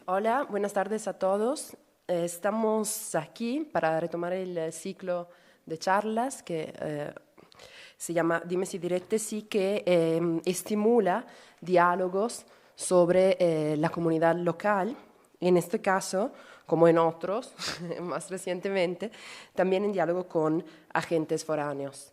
Hola, buenas tardes a todos. Estamos aquí para retomar el ciclo de charlas que se llama Dimes y Diretes y que estimula diálogos sobre la comunidad local. Y en este caso, como en otros, más recientemente, también en diálogo con agentes foráneos.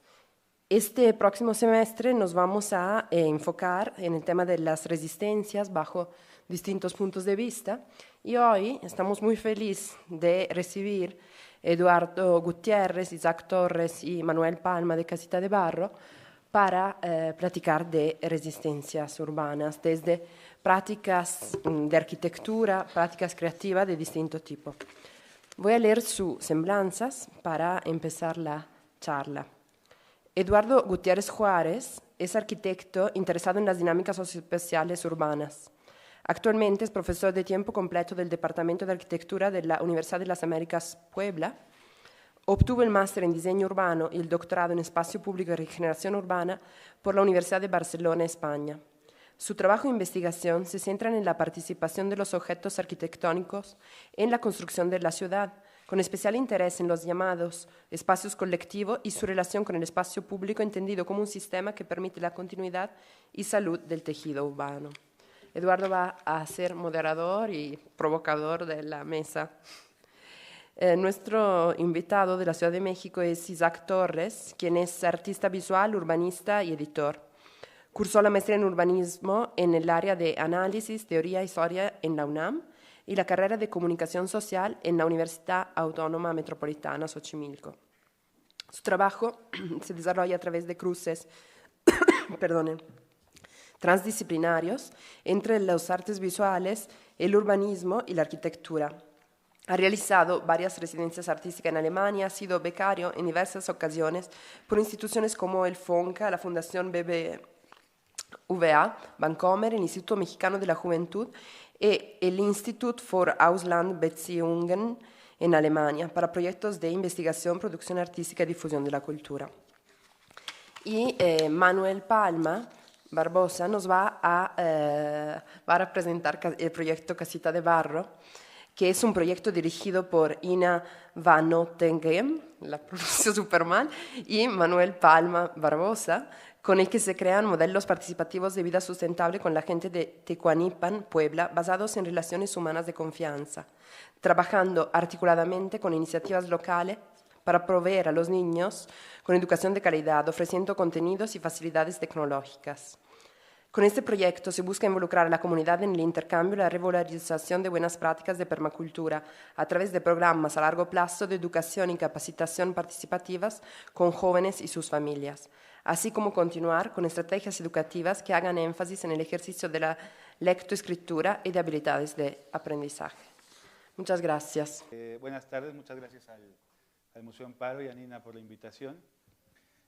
Este próximo semestre nos vamos a enfocar en el tema de las resistencias bajo distintos puntos de vista y hoy estamos muy felices de recibir Eduardo Gutiérrez, Isaac Torres y Manuel Palma de Casita de Barro para platicar de resistencias urbanas, desde prácticas de arquitectura, prácticas creativas de distinto tipo. Voy a leer sus semblanzas para empezar la charla. Eduardo Gutiérrez Juárez es arquitecto interesado en las dinámicas socioespaciales urbanas. Actualmente es profesor de tiempo completo del Departamento de Arquitectura de la Universidad de las Américas Puebla. Obtuvo el máster en diseño urbano y el doctorado en espacio público y regeneración urbana por la Universidad de Barcelona, España. Su trabajo de investigación se centra en la participación de los objetos arquitectónicos en la construcción de la ciudad, con especial interés en los llamados espacios colectivos y su relación con el espacio público entendido como un sistema que permite la continuidad y salud del tejido urbano. Eduardo va a ser moderador y provocador de la mesa. Nuestro invitado de la Ciudad de México es Isaac Torres, quien es artista visual, urbanista y editor. Cursó la maestría en urbanismo en el área de análisis, teoría e historia en la UNAM y la carrera de comunicación social en la Universidad Autónoma Metropolitana Xochimilco. Su trabajo se desarrolla a través de cruces transdisciplinarios entre los artes visuales, el urbanismo y la arquitectura. Ha realizado varias residencias artísticas en Alemania, ha sido becario en diversas ocasiones por instituciones como el FONCA, la Fundación BBVA, Bancomer, el Instituto Mexicano de la Juventud y el Institut für Auslandsbeziehungen en Alemania para proyectos de investigación, producción artística y difusión de la cultura. Y Manuel Palma Barbosa nos va a presentar el proyecto Casita de Barro, que es un proyecto dirigido por Ina Van Ottengem, la pronuncio súper mal, y Manuel Palma Barbosa, con el que se crean modelos participativos de vida sustentable con la gente de Tecuanipan, Puebla, basados en relaciones humanas de confianza, trabajando articuladamente con iniciativas locales para proveer a los niños con educación de calidad, ofreciendo contenidos y facilidades tecnológicas. Con este proyecto se busca involucrar a la comunidad en el intercambio y la revalorización de buenas prácticas de permacultura a través de programas a largo plazo de educación y capacitación participativas con jóvenes y sus familias, así como continuar con estrategias educativas que hagan énfasis en el ejercicio de la lectoescritura y de habilidades de aprendizaje. Muchas gracias. Buenas tardes, muchas gracias al Museo Amparo y a Nina por la invitación.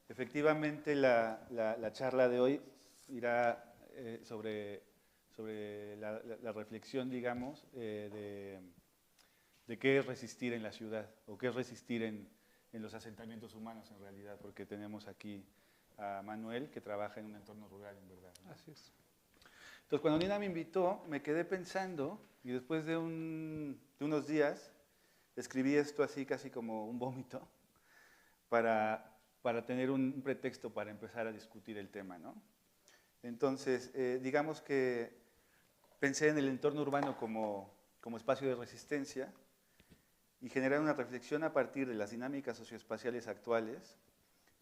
Efectivamente, la charla de hoy irá sobre la reflexión, digamos, de qué es resistir en la ciudad o qué es resistir en los asentamientos humanos en realidad, porque tenemos aquí a Manuel que trabaja en un entorno rural en verdad, ¿no? Así es. Entonces, cuando Nina me invitó, me quedé pensando y después de unos días escribí esto así casi como un vómito para tener un pretexto para empezar a discutir el tema, ¿no? Entonces, digamos que pensé en el entorno urbano como espacio de resistencia y generar una reflexión a partir de las dinámicas socioespaciales actuales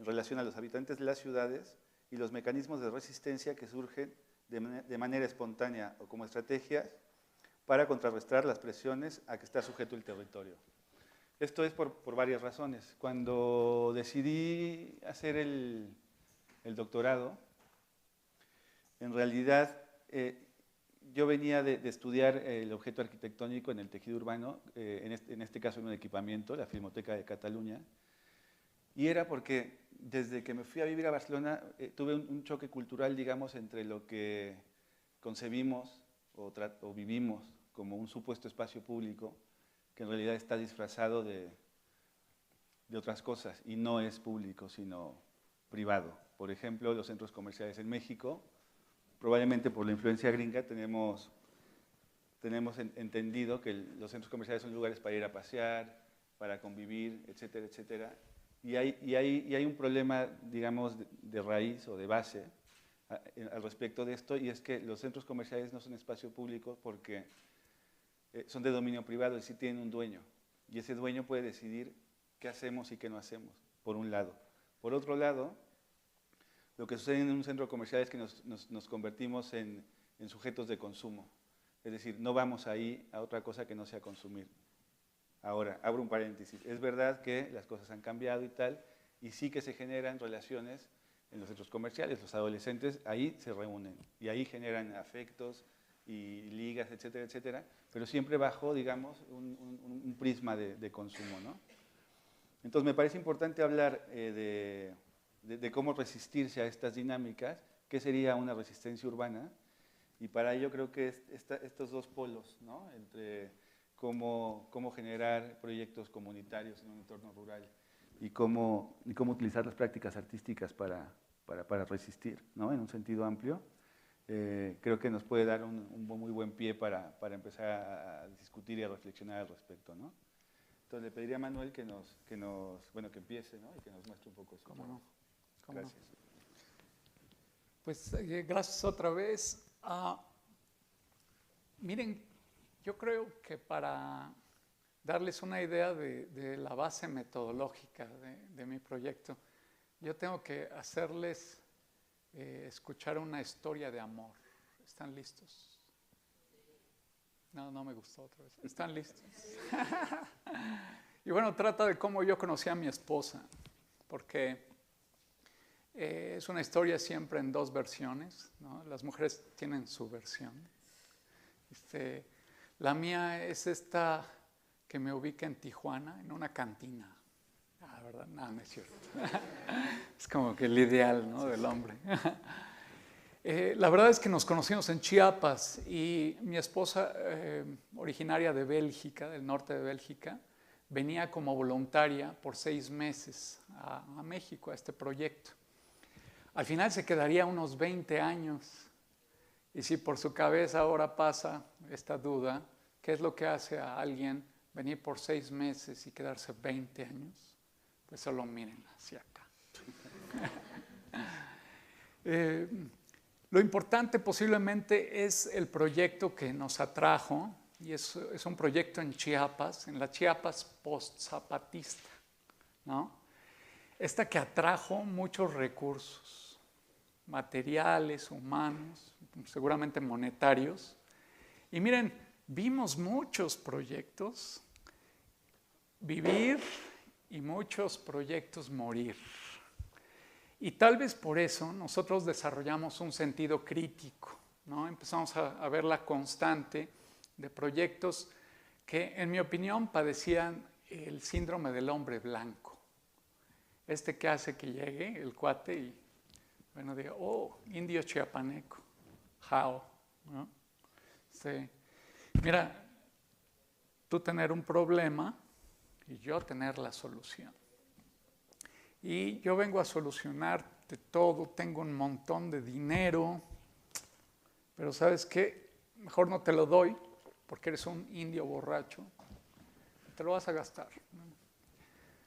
en relación a los habitantes de las ciudades y los mecanismos de resistencia que surgen de manera espontánea o como estrategias para contrarrestar las presiones a que está sujeto el territorio. Esto es por varias razones. Cuando decidí hacer el doctorado, en realidad yo venía de estudiar el objeto arquitectónico en el tejido urbano, en este caso en un equipamiento, la Filmoteca de Cataluña, y era porque desde que me fui a vivir a Barcelona tuve un choque cultural, digamos, entre lo que concebimos o vivimos como un supuesto espacio público, que en realidad está disfrazado de otras cosas y no es público, sino privado. Por ejemplo, los centros comerciales en México, probablemente por la influencia gringa, tenemos tenemos entendido que los centros comerciales son lugares para ir a pasear, para convivir, etcétera, etcétera. Y hay un problema, digamos, de raíz o de base al respecto de esto, y es que los centros comerciales no son espacio público porque son de dominio privado, es decir, tienen un dueño. Y ese dueño puede decidir qué hacemos y qué no hacemos, por un lado. Por otro lado, lo que sucede en un centro comercial es que nos convertimos en sujetos de consumo. Es decir, no vamos ahí a otra cosa que no sea consumir. Ahora, abro un paréntesis. Es verdad que las cosas han cambiado y tal, y sí que se generan relaciones en los centros comerciales. Los adolescentes ahí se reúnen y ahí generan afectos y ligas, etcétera, etcétera, pero siempre bajo, digamos, un prisma de consumo, ¿no? Entonces, me parece importante hablar de cómo resistirse a estas dinámicas, qué sería una resistencia urbana, y para ello creo que estos dos polos, ¿no? Entre cómo generar proyectos comunitarios en un entorno rural y cómo utilizar las prácticas artísticas para resistir, ¿no? En un sentido amplio, creo que nos puede dar un muy buen pie para empezar a discutir y a reflexionar al respecto, ¿no? Entonces le pediría a Manuel que empiece, ¿no? Y que nos muestre un poco eso. ¿Cómo no? Gracias. Pues gracias otra vez. Miren, yo creo que para darles una idea de la base metodológica de mi proyecto, yo tengo que hacerles escuchar una historia de amor. ¿Están listos? No me gustó otra vez. ¿Están listos? Y bueno, trata de cómo yo conocí a mi esposa, porque es una historia siempre en dos versiones, ¿no? Las mujeres tienen su versión. La mía es esta que me ubica en Tijuana, en una cantina. ¿Verdad? No es cierto. Es como que el ideal, ¿no? Del hombre. La verdad es que nos conocimos en Chiapas y mi esposa, originaria de Bélgica, del norte de Bélgica, venía como voluntaria por 6 meses a México, a este proyecto. Al final se quedaría unos 20 años. Y si por su cabeza ahora pasa esta duda, ¿qué es lo que hace a alguien venir por 6 meses y quedarse 20 años? Pues solo miren hacia acá. Lo importante posiblemente es el proyecto que nos atrajo, y es un proyecto en Chiapas, en la Chiapas post-zapatista, ¿no? Esta que atrajo muchos recursos, materiales, humanos, seguramente monetarios. Y miren, vimos muchos proyectos vivir y muchos proyectos morir. Y tal vez por eso nosotros desarrollamos un sentido crítico, ¿no? Empezamos a ver la constante de proyectos que, en mi opinión, padecían el síndrome del hombre blanco. Este que hace que llegue el cuate y, bueno, diga, oh, indio chiapaneco, how, ¿no? Sí. Mira, tú tener un problema y yo tener la solución. Y yo vengo a solucionarte todo, tengo un montón de dinero, pero ¿sabes qué? Mejor no te lo doy porque eres un indio borracho, te lo vas a gastar, ¿no?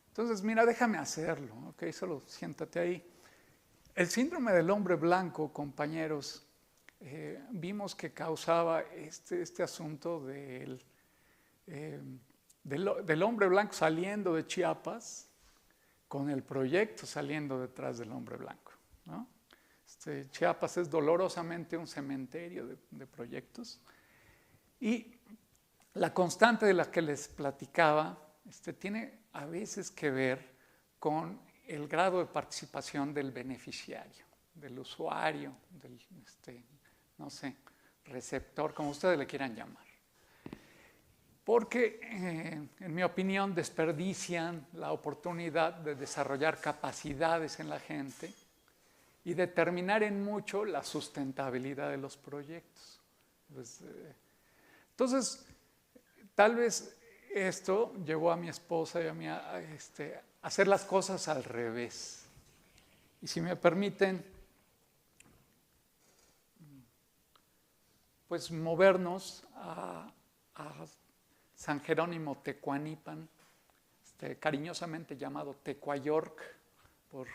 Entonces, mira, déjame hacerlo, ¿ok? Solo siéntate ahí. El síndrome del hombre blanco, compañeros, vimos que causaba este asunto del hombre blanco saliendo de Chiapas con el proyecto saliendo detrás del hombre blanco, ¿no? Chiapas es dolorosamente un cementerio de proyectos. Y la constante de la que les platicaba tiene a veces que ver con el grado de participación del beneficiario, del usuario, del, no sé, receptor, como ustedes le quieran llamar. Porque, en mi opinión, desperdician la oportunidad de desarrollar capacidades en la gente y determinar en mucho la sustentabilidad de los proyectos. Entonces, tal vez esto llevó a mi esposa y a mí a hacer las cosas al revés. Y si me permiten, pues movernos a San Jerónimo Tecuanipan, cariñosamente llamado Tecuayork, por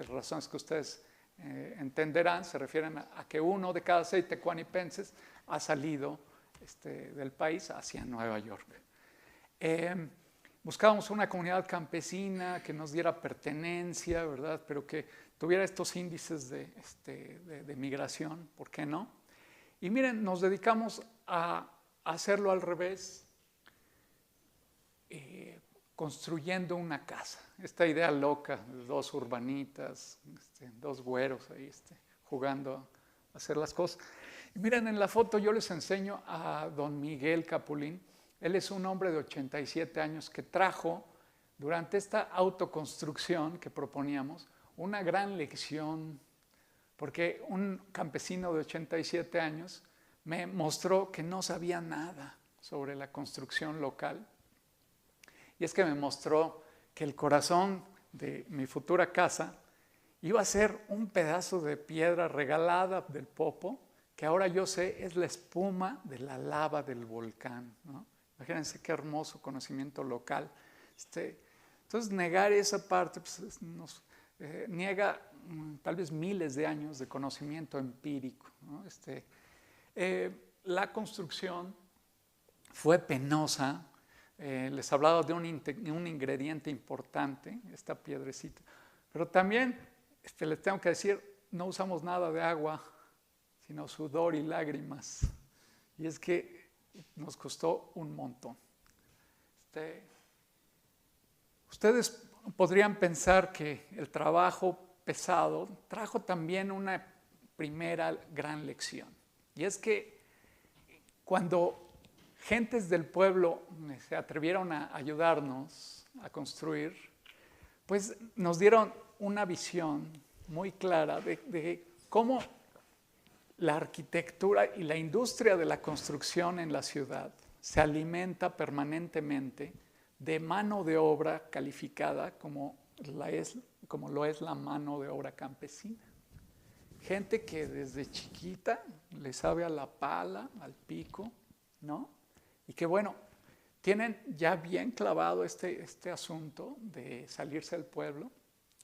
razones que ustedes entenderán, se refieren a que 1 de cada 6 tecuanipenses ha salido del país hacia Nueva York. Buscábamos una comunidad campesina que nos diera pertenencia, ¿verdad? Pero que tuviera estos índices de migración, ¿por qué no? Y miren, nos dedicamos a hacerlo al revés, construyendo una casa. Esta idea loca de 2 urbanitas, 2 güeros ahí jugando a hacer las cosas. Y miren, en la foto yo les enseño a don Miguel Capulín. Él es un hombre de 87 años que trajo, durante esta autoconstrucción que proponíamos, una gran lección, porque un campesino de 87 años me mostró que no sabía nada sobre la construcción local. Y es que me mostró que el corazón de mi futura casa iba a ser un pedazo de piedra regalada del Popo, que ahora yo sé es la espuma de la lava del volcán, ¿no? Imagínense qué hermoso conocimiento local. Entonces, negar esa parte pues, nos niega tal vez miles de años de conocimiento empírico, ¿no? La construcción fue penosa. Les hablaba de un ingrediente importante, esta piedrecita. Pero también les tengo que decir, no usamos nada de agua, sino sudor y lágrimas. Y es que nos costó un montón. Ustedes podrían pensar que el trabajo pesado trajo también una primera gran lección. Y es que cuando gentes del pueblo se atrevieron a ayudarnos a construir, pues nos dieron una visión muy clara de cómo la arquitectura y la industria de la construcción en la ciudad se alimenta permanentemente de mano de obra calificada como lo es la mano de obra campesina. Gente que desde chiquita le sabe a la pala, al pico, ¿no? Y que bueno, tienen ya bien clavado este asunto de salirse del pueblo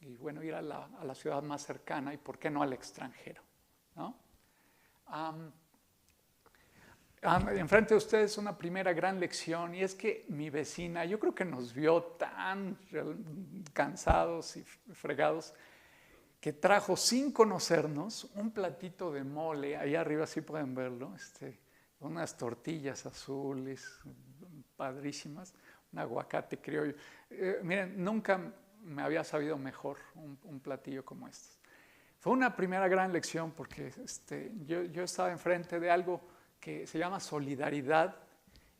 y bueno, ir a la ciudad más cercana y por qué no al extranjero, ¿no? Enfrente de ustedes una primera gran lección y es que mi vecina, yo creo que nos vio tan cansados y fregados que trajo sin conocernos un platito de mole, ahí arriba sí pueden verlo, unas tortillas azules padrísimas, un aguacate criollo. Miren, nunca me había sabido mejor un platillo como este. Fue una primera gran lección porque yo estaba enfrente de algo que se llama solidaridad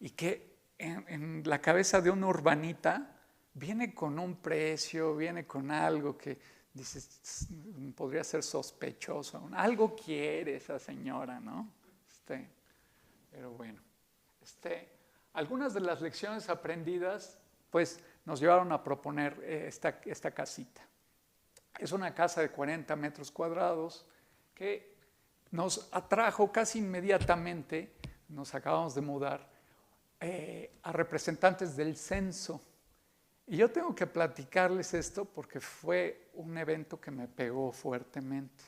y que en la cabeza de una urbanita viene con un precio, viene con algo que dices, podría ser sospechoso. Algo quiere esa señora, ¿no? Pero bueno, algunas de las lecciones aprendidas pues nos llevaron a proponer esta casita. Es una casa de 40 metros cuadrados que nos atrajo casi inmediatamente, nos acabamos de mudar, a representantes del censo. Y yo tengo que platicarles esto porque fue un evento que me pegó fuertemente.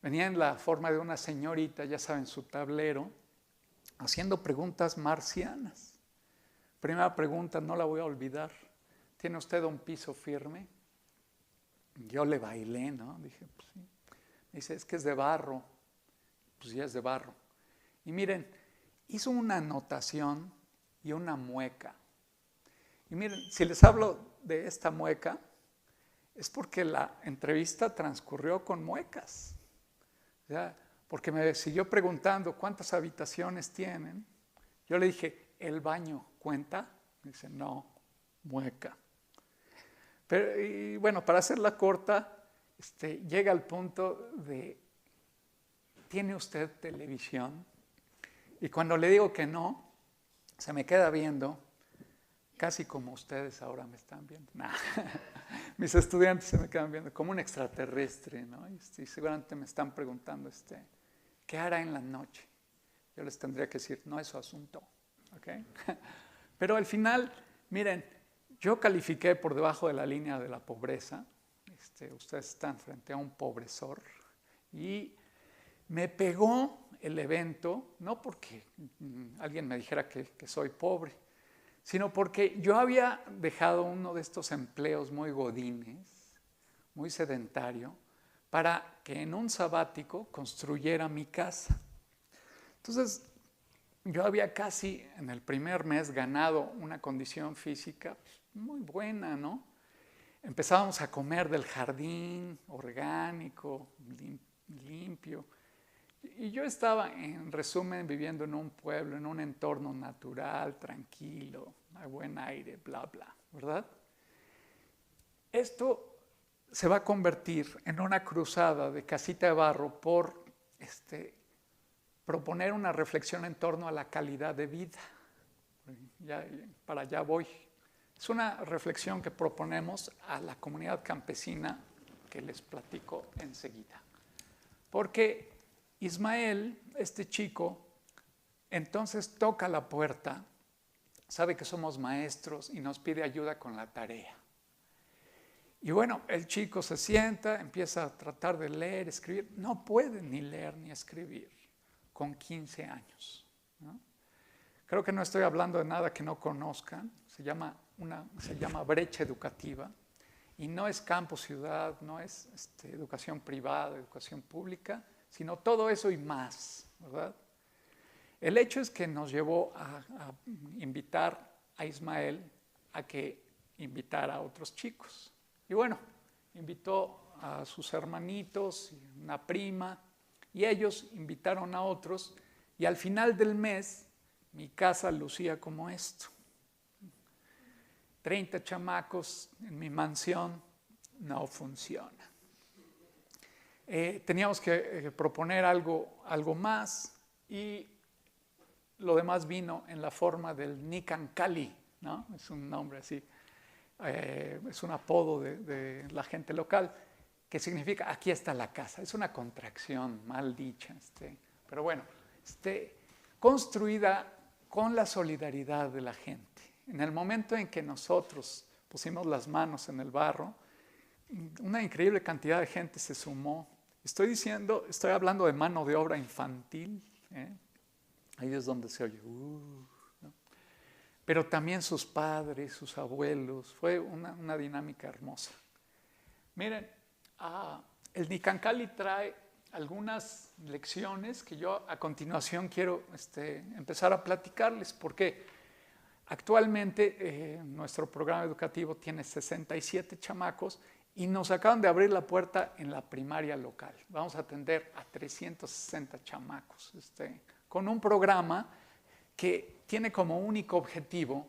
Venía en la forma de una señorita, ya saben, su tablero, haciendo preguntas marcianas. Primera pregunta, no la voy a olvidar. ¿Tiene usted un piso firme? Yo le bailé, ¿no? Dije, pues sí. Me dice, es que es de barro. Pues ya es de barro. Y miren, hizo una anotación y una mueca. Y miren, si les hablo de esta mueca, es porque la entrevista transcurrió con muecas. O sea, porque me siguió preguntando cuántas habitaciones tienen. Yo le dije, ¿el baño cuenta? Me dice, no, mueca. Pero, y bueno, para hacerla corta, llega al punto de, ¿tiene usted televisión? Y cuando le digo que no, se me queda viendo, casi como ustedes ahora me están viendo. Nah. Mis estudiantes se me quedan viendo como un extraterrestre, ¿no? Y seguramente me están preguntando, ¿qué hará en la noche? Yo les tendría que decir, no es su asunto. ¿Okay? Pero al final, miren, yo califiqué por debajo de la línea de la pobreza. Ustedes están frente a un pobresor. Y me pegó el evento, no porque alguien me dijera que soy pobre, sino porque yo había dejado uno de estos empleos muy godines, muy sedentario, para que en un sabático construyera mi casa. Entonces, yo había casi en el primer mes ganado una condición física muy buena, ¿no? Empezábamos a comer del jardín, orgánico, limpio. Y yo estaba, en resumen, viviendo en un pueblo, en un entorno natural, tranquilo, a buen aire, bla, bla, ¿verdad? Esto se va a convertir en una cruzada de Casita de Barro por proponer una reflexión en torno a la calidad de vida. Para allá voy. Es una reflexión que proponemos a la comunidad campesina que les platico enseguida. Porque Ismael, este chico, entonces toca la puerta, sabe que somos maestros y nos pide ayuda con la tarea. Y bueno, el chico se sienta, empieza a tratar de leer, escribir. No puede ni leer ni escribir con 15 años, ¿no? Creo que no estoy hablando de nada que no conozcan. Se llama brecha educativa. Y no es campo-ciudad, no es educación privada, educación pública, sino todo eso y más, ¿verdad? El hecho es que nos llevó a invitar a Ismael a que invitara a otros chicos. Y bueno, invitó a sus hermanitos, una prima, y ellos invitaron a otros, y al final del mes mi casa lucía como esto. 30 chamacos en mi mansión, no funciona. Teníamos que proponer algo más, y lo demás vino en la forma del Nican Cali, ¿no? Es un nombre así, es un apodo de la gente local, que significa aquí está la casa. Es una contracción mal dicha, pero bueno, construida con la solidaridad de la gente. En el momento en que nosotros pusimos las manos en el barro, una increíble cantidad de gente se sumó. Estoy hablando de mano de obra infantil, ahí es donde se oye, ¿no? Pero también sus padres, sus abuelos, fue una dinámica hermosa. Miren, el Nican Cali trae algunas lecciones que yo a continuación quiero empezar a platicarles, porque actualmente nuestro programa educativo tiene 67 chamacos y nos acaban de abrir la puerta en la primaria local. Vamos a atender a 360 chamacos, con un programa que tiene como único objetivo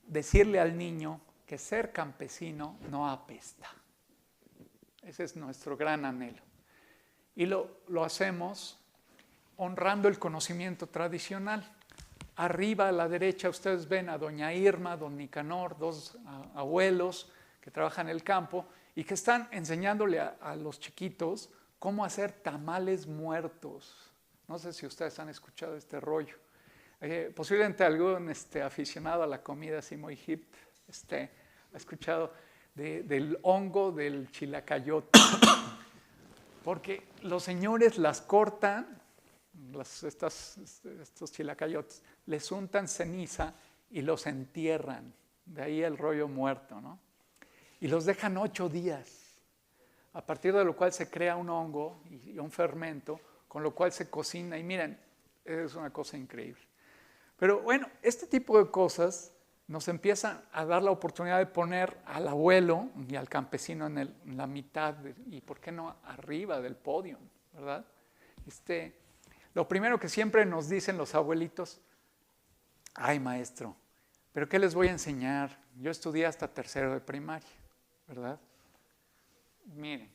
decirle al niño que ser campesino no apesta. Ese es nuestro gran anhelo. Y lo hacemos honrando el conocimiento tradicional. Arriba a la derecha ustedes ven a doña Irma, don Nicanor, dos abuelos que trabajan en el campo y que están enseñándole a los chiquitos cómo hacer tamales muertos. No sé si ustedes han escuchado este rollo. Posiblemente algún aficionado a la comida así muy hip ha escuchado del hongo del chilacayote. Porque los señores las cortan, estos chilacayotes, les untan ceniza y los entierran. De ahí el rollo muerto, ¿no? Y los dejan 8 días, a partir de lo cual se crea un hongo y un fermento, con lo cual se cocina. Y miren, es una cosa increíble. Pero bueno, este tipo de cosas nos empiezan a dar la oportunidad de poner al abuelo y al campesino en la mitad, y por qué no arriba del podio, ¿verdad? Lo primero que siempre nos dicen los abuelitos, ay maestro, ¿pero qué les voy a enseñar? Yo estudié hasta 3º de primaria, ¿verdad? Miren,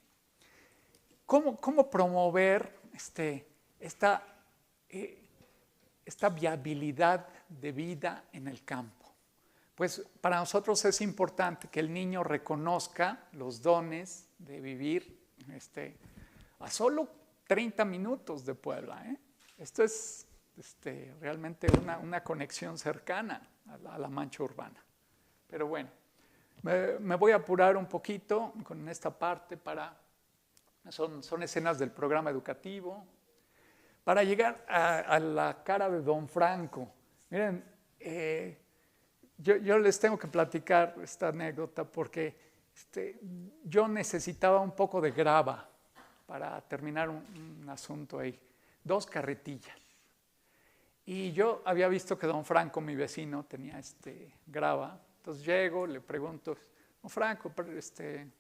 ¿cómo promover esta viabilidad de vida en el campo? Pues para nosotros es importante que el niño reconozca los dones de vivir a solo 30 minutos de Puebla, Esto es realmente una conexión cercana a la mancha urbana. Pero bueno, me voy a apurar un poquito con esta parte son escenas del programa educativo, para llegar a la cara de Don Franco. Miren, yo les tengo que platicar esta anécdota porque yo necesitaba un poco de grava para terminar un asunto ahí. 2 carretillas. Y yo había visto que Don Franco, mi vecino, tenía grava. Entonces llego, le pregunto, Don Franco,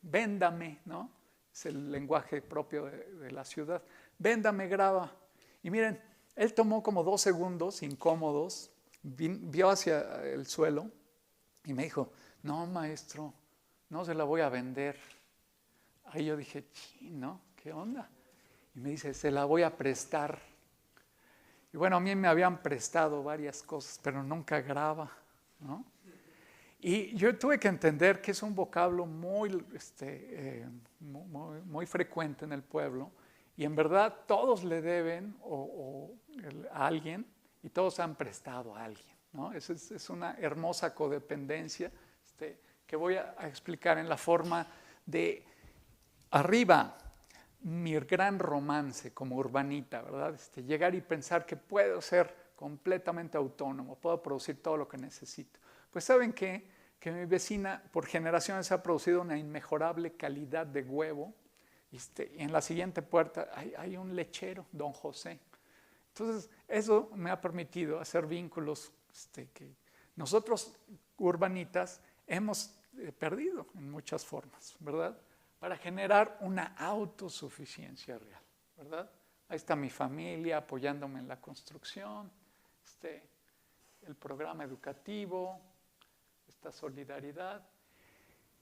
véndame, ¿no? Es el lenguaje propio de la ciudad. Véndame grava. Y miren, él tomó como 2 segundos incómodos, vio hacia el suelo y me dijo, no, maestro, no se la voy a vender. Ahí yo dije, ¿no? ¿Qué onda? Y me dice, se la voy a prestar. Y bueno, a mí me habían prestado varias cosas, pero nunca grava, ¿no? Y yo tuve que entender que es un vocablo muy frecuente en el pueblo y en verdad todos le deben a alguien y todos han prestado a alguien, ¿no? Es una hermosa codependencia que voy a explicar en la forma de arriba. Mi gran romance como urbanita, ¿verdad? Llegar y pensar que puedo ser completamente autónomo, puedo producir todo lo que necesito. Pues ¿saben qué? Que mi vecina por generaciones ha producido una inmejorable calidad de huevo. Y en la siguiente puerta hay un lechero, Don José. Entonces, eso me ha permitido hacer vínculos que nosotros urbanitas hemos perdido en muchas formas, ¿verdad? Para generar una autosuficiencia real, ¿verdad? Ahí está mi familia apoyándome en la construcción, el programa educativo, esta solidaridad.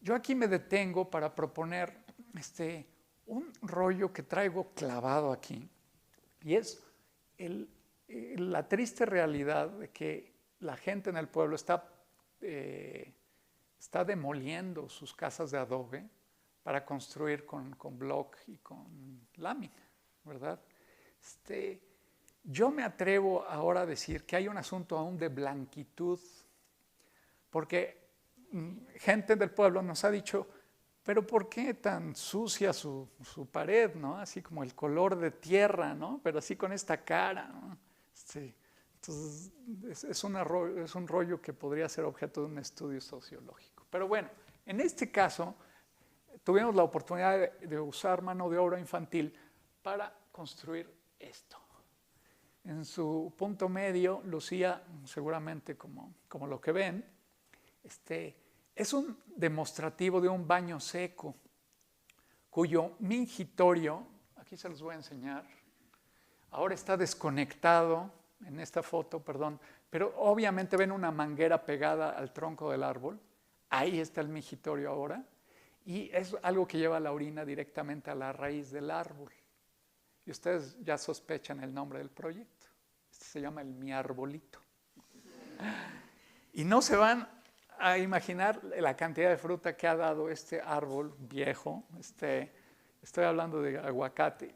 Yo aquí me detengo para proponer un rollo que traigo clavado aquí, y es la triste realidad de que la gente en el pueblo está demoliendo sus casas de adobe para construir con block y con lámina, ¿verdad? Yo me atrevo ahora a decir que hay un asunto aún de blanquitud, porque gente del pueblo nos ha dicho, pero ¿por qué tan sucia su pared, ¿no? Así como el color de tierra, ¿no? Pero así con esta cara, ¿no? Entonces, es un rollo que podría ser objeto de un estudio sociológico. Pero bueno, en este caso tuvimos la oportunidad de usar mano de obra infantil para construir esto. En su punto medio lucía seguramente como lo que ven. Es un demostrativo de un baño seco cuyo mingitorio, aquí se los voy a enseñar, ahora está desconectado en esta foto, perdón, pero obviamente ven una manguera pegada al tronco del árbol. Ahí está el mingitorio ahora. Y es algo que lleva la orina directamente a la raíz del árbol. Y ustedes ya sospechan el nombre del proyecto. Se llama el Mi Arbolito. Y no se van a imaginar la cantidad de fruta que ha dado este árbol viejo. Estoy hablando de aguacate.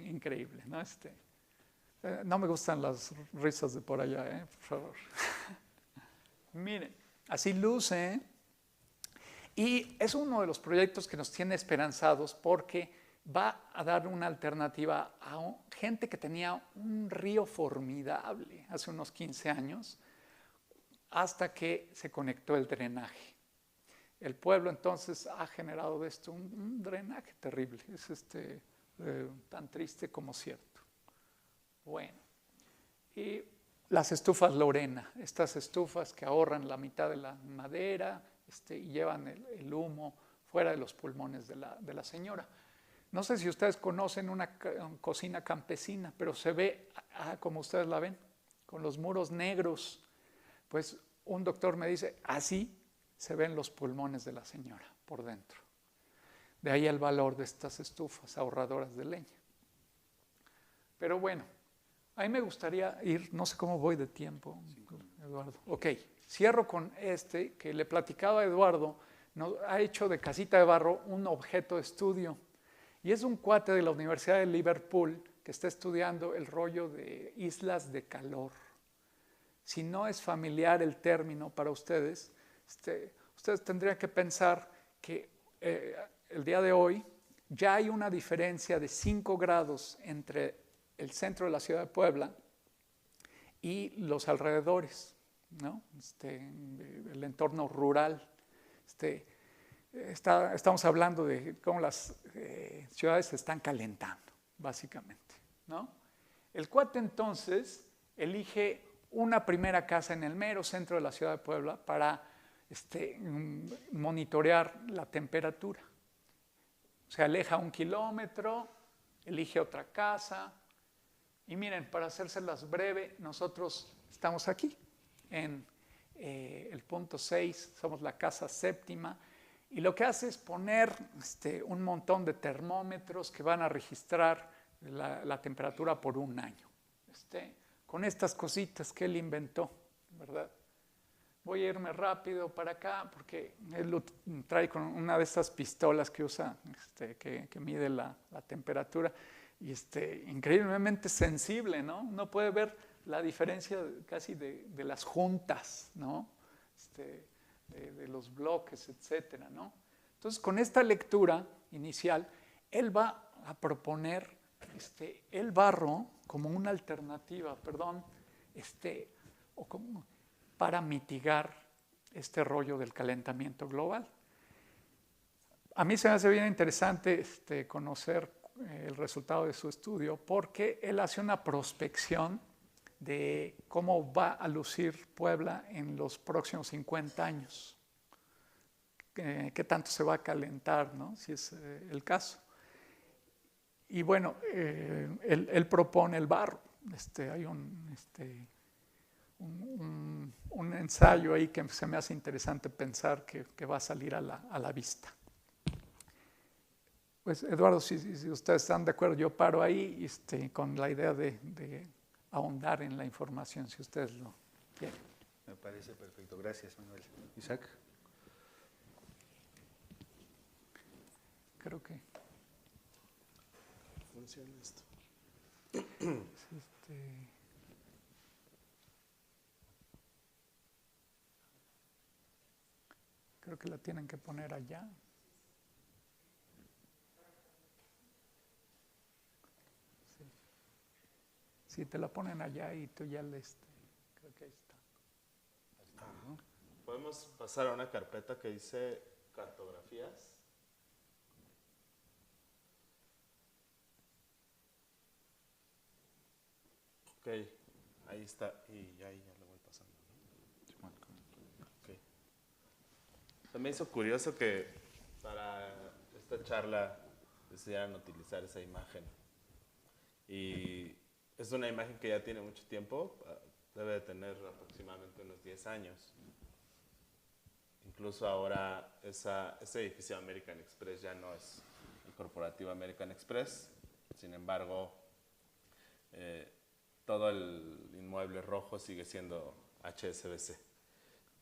Increíble, ¿no? No me gustan las risas de por allá, por favor. Miren, así luce, ¿eh? Y es uno de los proyectos que nos tiene esperanzados porque va a dar una alternativa a gente que tenía un río formidable hace unos 15 años hasta que se conectó el drenaje. El pueblo entonces ha generado de esto un drenaje terrible. Es tan triste como cierto. Bueno, y las estufas Lorena, estas estufas que ahorran la mitad de la madera, y llevan el humo fuera de los pulmones de la señora. No sé si ustedes conocen una cocina campesina, pero se ve como ustedes la ven, con los muros negros. Pues un doctor me dice, así se ven los pulmones de la señora por dentro. De ahí el valor de estas estufas ahorradoras de leña. Pero bueno, a mí me gustaría ir, no sé cómo voy de tiempo, Eduardo. Ok. Cierro con que le platicaba a Eduardo, ha hecho de casita de barro un objeto de estudio. Y es un cuate de la Universidad de Liverpool que está estudiando el rollo de islas de calor. Si no es familiar el término para ustedes, ustedes tendrían que pensar que el día de hoy ya hay una diferencia de 5 grados entre el centro de la ciudad de Puebla y los alrededores, ¿no? El entorno rural. Estamos hablando de cómo las ciudades se están calentando, básicamente, ¿no? El cuate entonces elige una primera casa en el mero centro de la ciudad de Puebla para monitorear la temperatura. Se aleja 1 kilómetro, elige otra casa. Y miren, para hacérselas breve, nosotros estamos aquí, en el punto 6, somos la casa séptima, y lo que hace es poner un montón de termómetros que van a registrar la temperatura por 1 año. Con estas cositas que él inventó, ¿verdad? Voy a irme rápido para acá porque él lo trae con una de estas pistolas que usa, que mide la temperatura, y increíblemente sensible, ¿no? Uno puede ver la diferencia casi de las juntas, ¿no? De los bloques, etcétera, ¿no? Entonces, con esta lectura inicial, él va a proponer el barro como una alternativa, o como para mitigar este rollo del calentamiento global. A mí se me hace bien interesante conocer el resultado de su estudio porque él hace una prospección de cómo va a lucir Puebla en los próximos 50 años. Qué tanto se va a calentar, ¿no? Si es el caso. Y bueno, él propone el barro. Hay un ensayo ahí que se me hace interesante pensar que va a salir a la vista. Pues Eduardo, si ustedes están de acuerdo, yo paro ahí con la idea de ahondar en la información, si ustedes lo quieren. Me parece perfecto. Gracias, Manuel. Isaac. Creo que funciona esto. Creo que la tienen que poner allá. Si te la ponen allá y tú ya creo que ahí está. Podemos pasar a una carpeta que dice cartografías. Ok, ahí está. Y ahí ya lo voy pasando, ¿no? Okay. Se me hizo curioso que para esta charla decidieran utilizar esa imagen. Y es una imagen que ya tiene mucho tiempo, debe de tener aproximadamente unos 10 años. Incluso ahora ese edificio American Express ya no es el corporativo American Express, sin embargo, todo el inmueble rojo sigue siendo HSBC.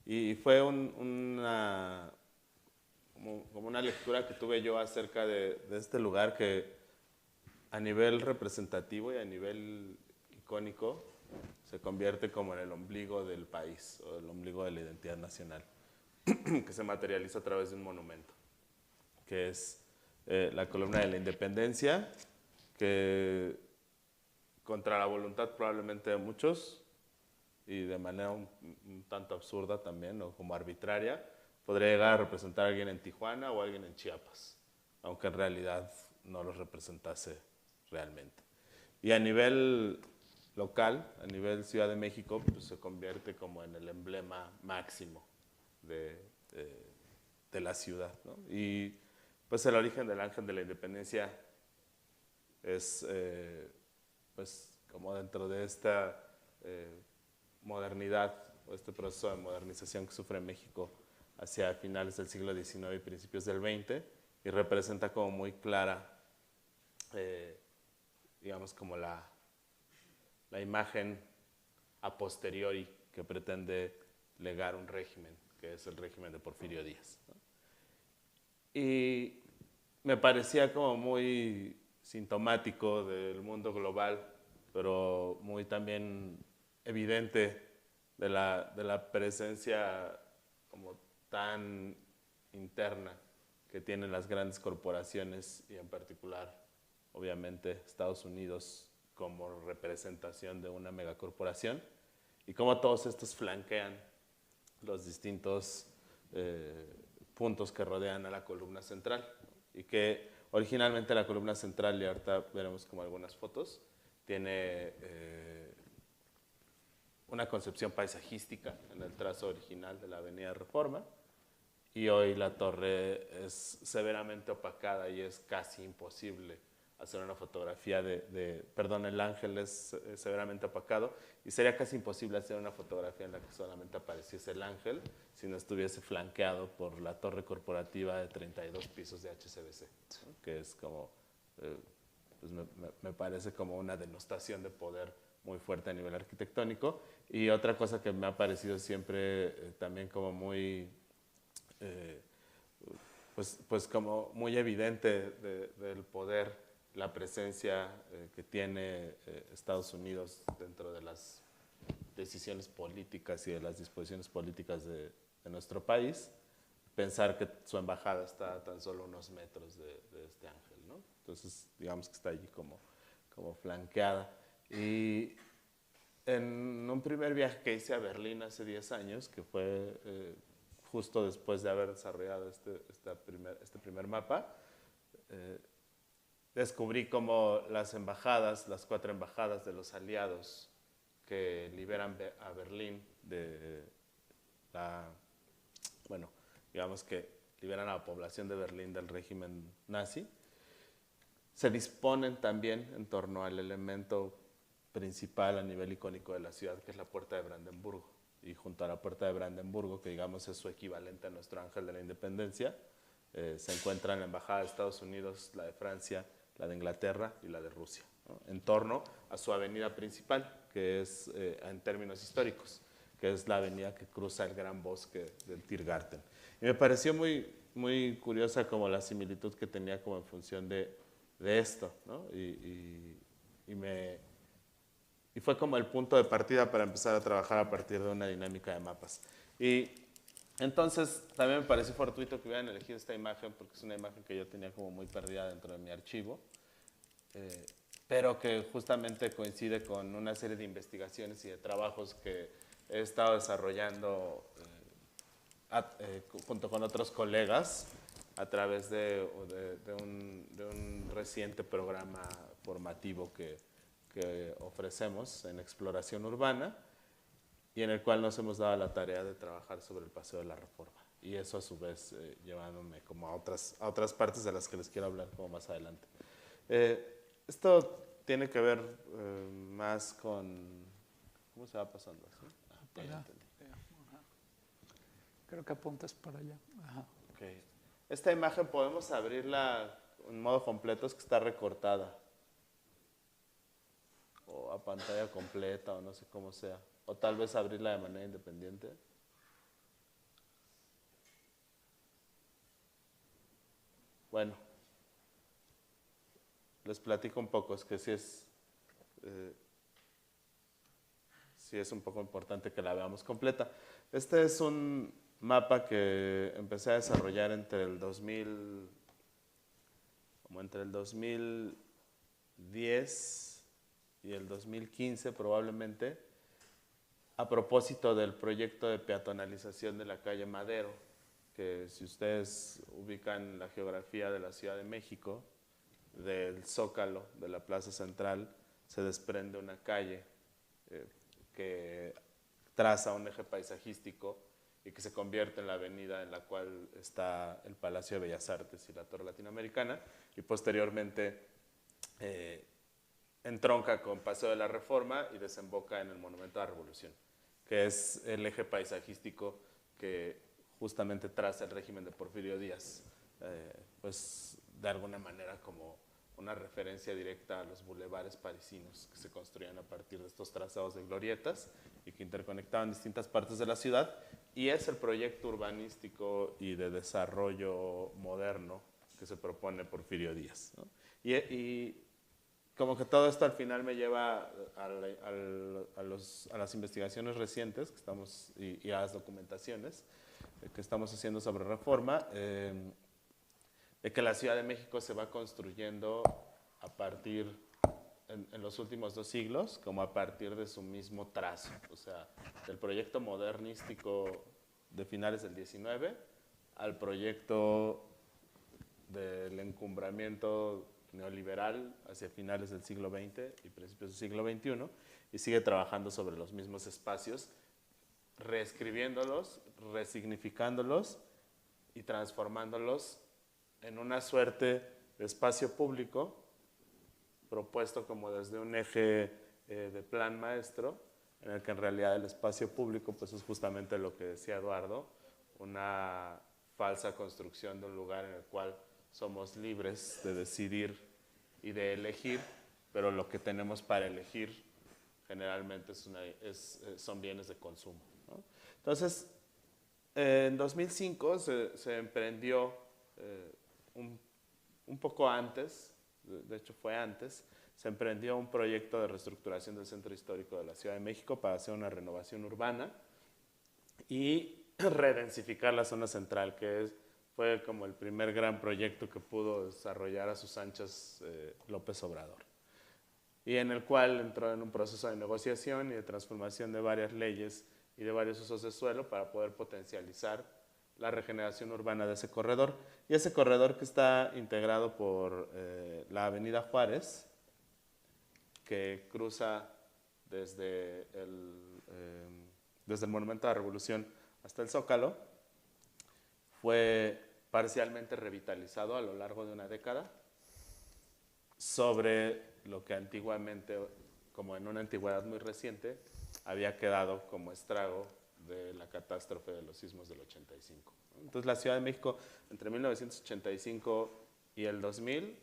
Y fue como una lectura que tuve yo acerca de este lugar que a nivel representativo y a nivel icónico se convierte como en el ombligo del país o el ombligo de la identidad nacional que se materializa a través de un monumento que es la columna de la Independencia, que contra la voluntad probablemente de muchos y de manera un tanto absurda también o como arbitraria podría llegar a representar a alguien en Tijuana o a alguien en Chiapas, aunque en realidad no los representase realmente. Y a nivel local, a nivel Ciudad de México, pues se convierte como en el emblema máximo de la ciudad, ¿no? Y pues el origen del Ángel de la Independencia es pues como dentro de esta modernidad o este proceso de modernización que sufre México hacia finales del siglo XIX y principios del XX, y representa como muy clara digamos como la imagen a posteriori que pretende legar un régimen, que es el régimen de Porfirio Díaz, ¿no? Y me parecía como muy sintomático del mundo global, pero muy también evidente de la presencia como tan interna que tienen las grandes corporaciones y en particular, obviamente, Estados Unidos como representación de una megacorporación y cómo todos estos flanquean los distintos puntos que rodean a la columna central y que originalmente la columna central, y ahorita veremos como algunas fotos, tiene una concepción paisajística en el trazo original de la Avenida Reforma y hoy la torre es severamente opacada y es casi imposible hacer una fotografía perdón, el ángel es severamente opacado y sería casi imposible hacer una fotografía en la que solamente apareciese el ángel si no estuviese flanqueado por la torre corporativa de 32 pisos de HSBC, ¿no? Que es como, pues me parece como una denostación de poder muy fuerte a nivel arquitectónico. Y otra cosa que me ha parecido siempre también como muy, pues como muy evidente del poder, la presencia que tiene Estados Unidos dentro de las decisiones políticas y de las disposiciones políticas de nuestro país, pensar que su embajada está a tan solo unos metros de este ángel, ¿no? Entonces, digamos que está allí como flanqueada. Y en un primer viaje que hice a Berlín hace 10 años, que fue justo después de haber desarrollado este primer mapa, descubrí cómo las 4 embajadas de los aliados que liberan a Berlín bueno, digamos que liberan a la población de Berlín del régimen nazi, se disponen también en torno al elemento principal a nivel icónico de la ciudad, que es la Puerta de Brandenburgo. Y junto a la Puerta de Brandenburgo, que digamos es su equivalente a nuestro Ángel de la Independencia, se encuentran la Embajada de Estados Unidos, la de Francia, la de Inglaterra y la de Rusia, ¿no? En torno a su avenida principal, que es, en términos históricos, que es la avenida que cruza el gran bosque del Tiergarten. Y me pareció muy, muy curiosa como la similitud que tenía como en función de esto, ¿no? Y fue como el punto de partida para empezar a trabajar a partir de una dinámica de mapas. Y entonces también me pareció fortuito que hubieran elegido esta imagen porque es una imagen que yo tenía como muy perdida dentro de mi archivo, pero que justamente coincide con una serie de investigaciones y de trabajos que he estado desarrollando junto con otros colegas a través de un reciente programa formativo que ofrecemos en exploración urbana y en el cual nos hemos dado la tarea de trabajar sobre el Paseo de la Reforma. Y eso a su vez llevándome como a otras partes de las que les quiero hablar como más adelante. Esto tiene que ver más con... ¿Cómo se va pasando? ¿Sí? Ya entendí. Creo que apuntas para allá. Ajá. Okay. Esta imagen podemos abrirla en modo completo, es que está recortada. O a pantalla completa, o no sé cómo sea. O tal vez abrirla de manera independiente. Bueno, les platico un poco, es que sí es un poco importante que la veamos completa. Este es un mapa que empecé a desarrollar entre el 2010 y el 2015 probablemente, a propósito del proyecto de peatonalización de la calle Madero, que si ustedes ubican la geografía de la Ciudad de México, del Zócalo, de la Plaza Central, se desprende una calle que traza un eje paisajístico y que se convierte en la avenida en la cual está el Palacio de Bellas Artes y la Torre Latinoamericana, y posteriormente entronca con Paseo de la Reforma y desemboca en el Monumento a la Revolución, que es el eje paisajístico que justamente traza el régimen de Porfirio Díaz, pues de alguna manera como una referencia directa a los bulevares parisinos que se construían a partir de estos trazados de glorietas y que interconectaban distintas partes de la ciudad, y es el proyecto urbanístico y de desarrollo moderno que se propone Porfirio Díaz, ¿no? Y como que todo esto al final me lleva a las investigaciones recientes que estamos, y a las documentaciones que estamos haciendo sobre reforma, de que la Ciudad de México se va construyendo a partir, en los últimos 2 siglos, como a partir de su mismo trazo, o sea, del proyecto modernístico de finales del 19 al proyecto del encumbramiento neoliberal hacia finales del siglo XX y principios del siglo XXI, y sigue trabajando sobre los mismos espacios, reescribiéndolos, resignificándolos y transformándolos en una suerte de espacio público propuesto como desde un eje de plan maestro, en el que en realidad el espacio público pues es justamente lo que decía Eduardo, una falsa construcción de un lugar en el cual somos libres de decidir y de elegir, pero lo que tenemos para elegir generalmente son bienes de consumo, ¿no? Entonces, en 2005 se emprendió un poco antes, de hecho fue antes, se emprendió un proyecto de reestructuración del centro histórico de la Ciudad de México para hacer una renovación urbana y redensificar la zona central, que fue como el primer gran proyecto que pudo desarrollar a sus anchas López Obrador, y en el cual entró en un proceso de negociación y de transformación de varias leyes y de varios usos de suelo para poder potencializar la regeneración urbana de ese corredor. Y ese corredor que está integrado por la Avenida Juárez, que cruza desde el Monumento a la Revolución hasta el Zócalo, fue parcialmente revitalizado a lo largo de una década sobre lo que antiguamente, como en una antigüedad muy reciente, había quedado como estrago de la catástrofe de los sismos del 85. Entonces la Ciudad de México entre 1985 y el 2000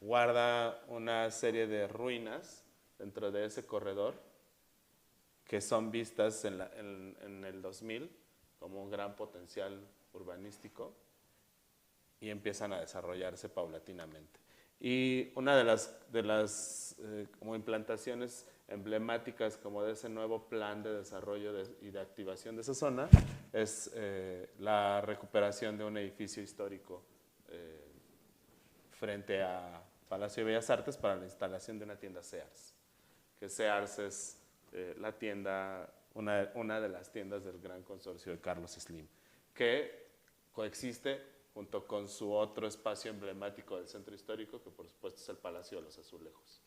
guarda una serie de ruinas dentro de ese corredor que son vistas en el 2000 como un gran potencial urbanístico y empiezan a desarrollarse paulatinamente. Y una de las como implantaciones emblemáticas como de ese nuevo plan de desarrollo y de activación de esa zona es la recuperación de un edificio histórico frente a Palacio de Bellas Artes para la instalación de una tienda Sears, que Sears es la tienda, una de las tiendas del gran consorcio de Carlos Slim, que coexiste junto con su otro espacio emblemático del centro histórico, que por supuesto es el Palacio de los Azulejos.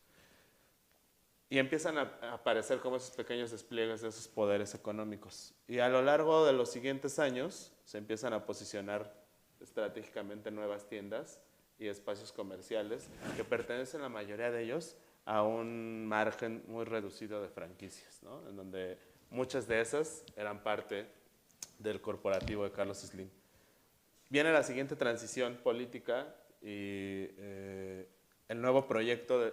Y empiezan a aparecer como esos pequeños despliegues de esos poderes económicos. Y a lo largo de los siguientes años se empiezan a posicionar estratégicamente nuevas tiendas y espacios comerciales que pertenecen, la mayoría de ellos, a un margen muy reducido de franquicias, ¿no? En donde muchas de esas eran parte del corporativo de Carlos Slim. Viene la siguiente transición política y el nuevo proyecto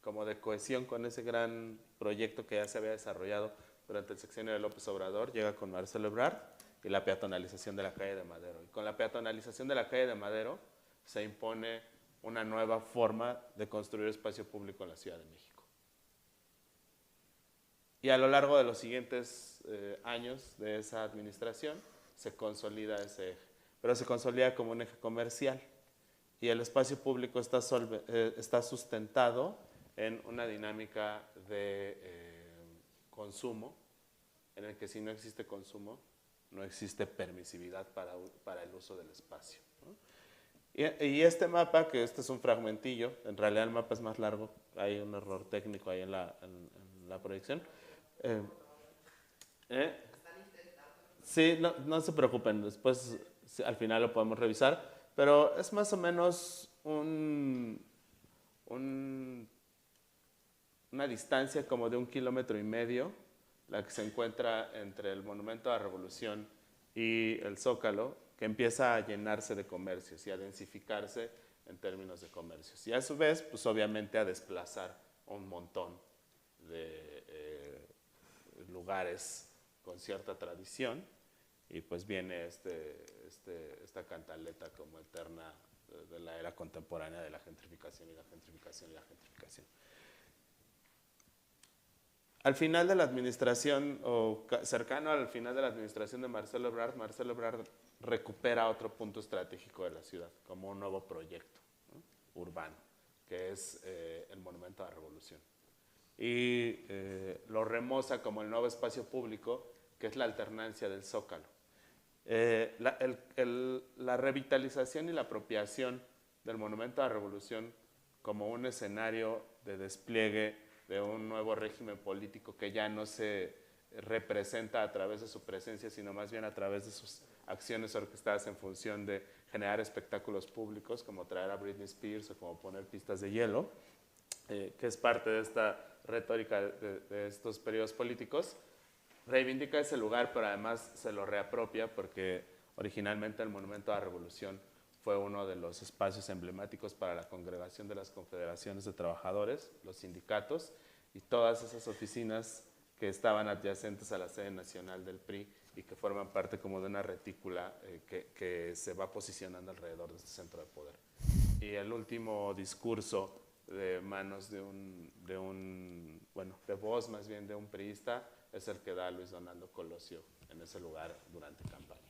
como de cohesión con ese gran proyecto que ya se había desarrollado durante el sexenio de López Obrador, llega con Marcelo Ebrard y la peatonalización de la calle de Madero. Y con la peatonalización de la calle de Madero se impone una nueva forma de construir espacio público en la Ciudad de México. Y a lo largo de los siguientes años de esa administración se consolida ese eje, pero se consolida como un eje comercial y el espacio público está sustentado en una dinámica de consumo, en el que si no existe consumo, no existe permisividad para el uso del espacio, ¿no? Y este mapa, que este es un fragmentillo, en realidad el mapa es más largo, hay un error técnico ahí en la proyección. Sí, no se preocupen, después al final lo podemos revisar, pero es más o menos una distancia como de 1,5 kilómetros la que se encuentra entre el Monumento a la Revolución y el Zócalo, que empieza a llenarse de comercios y a densificarse en términos de comercios. Y a su vez, pues obviamente a desplazar un montón de lugares con cierta tradición, y pues viene esta cantaleta como eterna de la era contemporánea de la gentrificación y la gentrificación y la gentrificación. Al final de la administración, o cercano al final de la administración de Marcelo Ebrard recupera otro punto estratégico de la ciudad, como un nuevo proyecto, ¿no?, urbano, que es el Monumento a la Revolución. Y lo remoza como el nuevo espacio público, que es la alternancia del Zócalo. La revitalización y la apropiación del Monumento a la Revolución como un escenario de despliegue de un nuevo régimen político que ya no se representa a través de su presencia, sino más bien a través de sus acciones orquestadas en función de generar espectáculos públicos, como traer a Britney Spears o como poner pistas de hielo, que es parte de esta retórica de estos periodos políticos. Reivindica ese lugar, pero además se lo reapropia porque originalmente el Monumento a la Revolución fue uno de los espacios emblemáticos para la congregación de las confederaciones de trabajadores, los sindicatos y todas esas oficinas que estaban adyacentes a la sede nacional del PRI y que forman parte como de una retícula que se va posicionando alrededor de este centro de poder. Y el último discurso de manos de voz más bien de un priista es el que da Luis Donaldo Colosio en ese lugar durante campaña.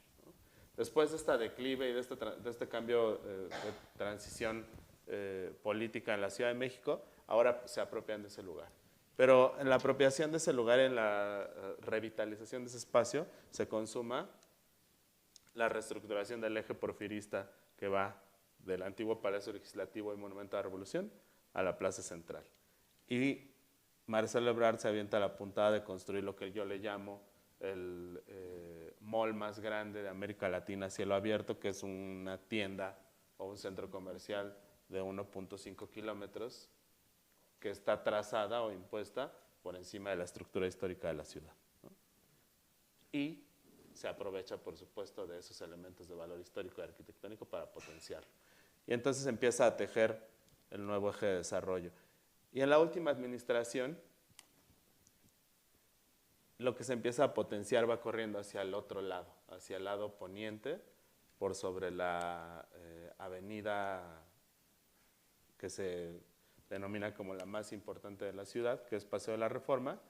Después de esta declive y de este cambio de transición política en la Ciudad de México, ahora se apropian de ese lugar. Pero en la apropiación de ese lugar, en la revitalización de ese espacio, se consuma la reestructuración del eje porfirista que va del antiguo Palacio Legislativo y Monumento a la Revolución a la Plaza Central. Y Marcelo Ebrard se avienta a la puntada de construir lo que yo le llamo el mall más grande de América Latina a cielo abierto, que es una tienda o un centro comercial de 1.5 kilómetros que está trazada o impuesta por encima de la estructura histórica de la ciudad, ¿no? Y se aprovecha, por supuesto, de esos elementos de valor histórico y arquitectónico para potenciarlo. Y entonces empieza a tejer el nuevo eje de desarrollo. Y en la última administración, lo que se empieza a potenciar va corriendo hacia el otro lado, hacia el lado poniente, por sobre la avenida que se denomina como la más importante de la ciudad, que es Paseo de la Reforma,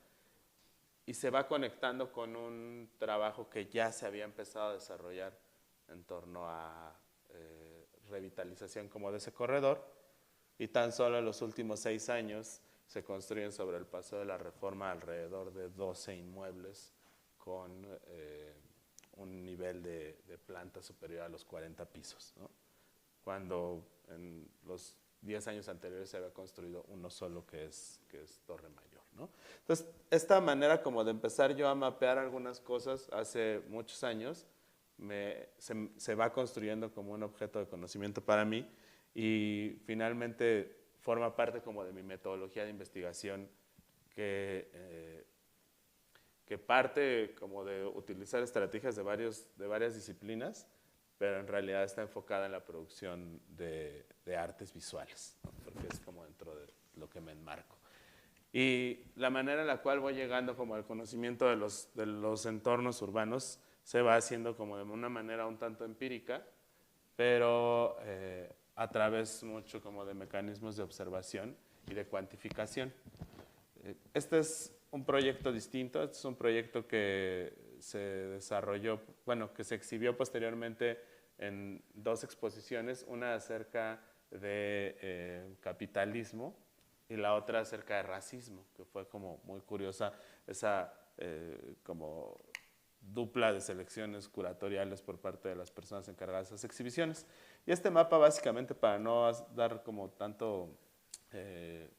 y se va conectando con un trabajo que ya se había empezado a desarrollar en torno a revitalización como de ese corredor, y tan solo en los últimos 6 años se construyen sobre el Paseo de la Reforma alrededor de 12 inmuebles con un nivel de planta superior a los 40 pisos, ¿no? Cuando en los 10 años anteriores se había construido uno solo que es Torre Mayor, ¿no? Entonces, esta manera como de empezar yo a mapear algunas cosas hace muchos años se va construyendo como un objeto de conocimiento para mí y finalmente forma parte como de mi metodología de investigación que parte como de utilizar estrategias de varias disciplinas, pero en realidad está enfocada en la producción de artes visuales, ¿no? Porque es como dentro de lo que me enmarco. Y la manera en la cual voy llegando como al conocimiento de los entornos urbanos se va haciendo como de una manera un tanto empírica, pero a través mucho como de mecanismos de observación y de cuantificación. Este es un proyecto distinto, este es un proyecto que se desarrolló, bueno, que se exhibió posteriormente en 2 exposiciones, una acerca de capitalismo y la otra acerca de racismo, que fue como muy curiosa esa como dupla de selecciones curatoriales por parte de las personas encargadas de esas exhibiciones. Y este mapa, básicamente, para no dar como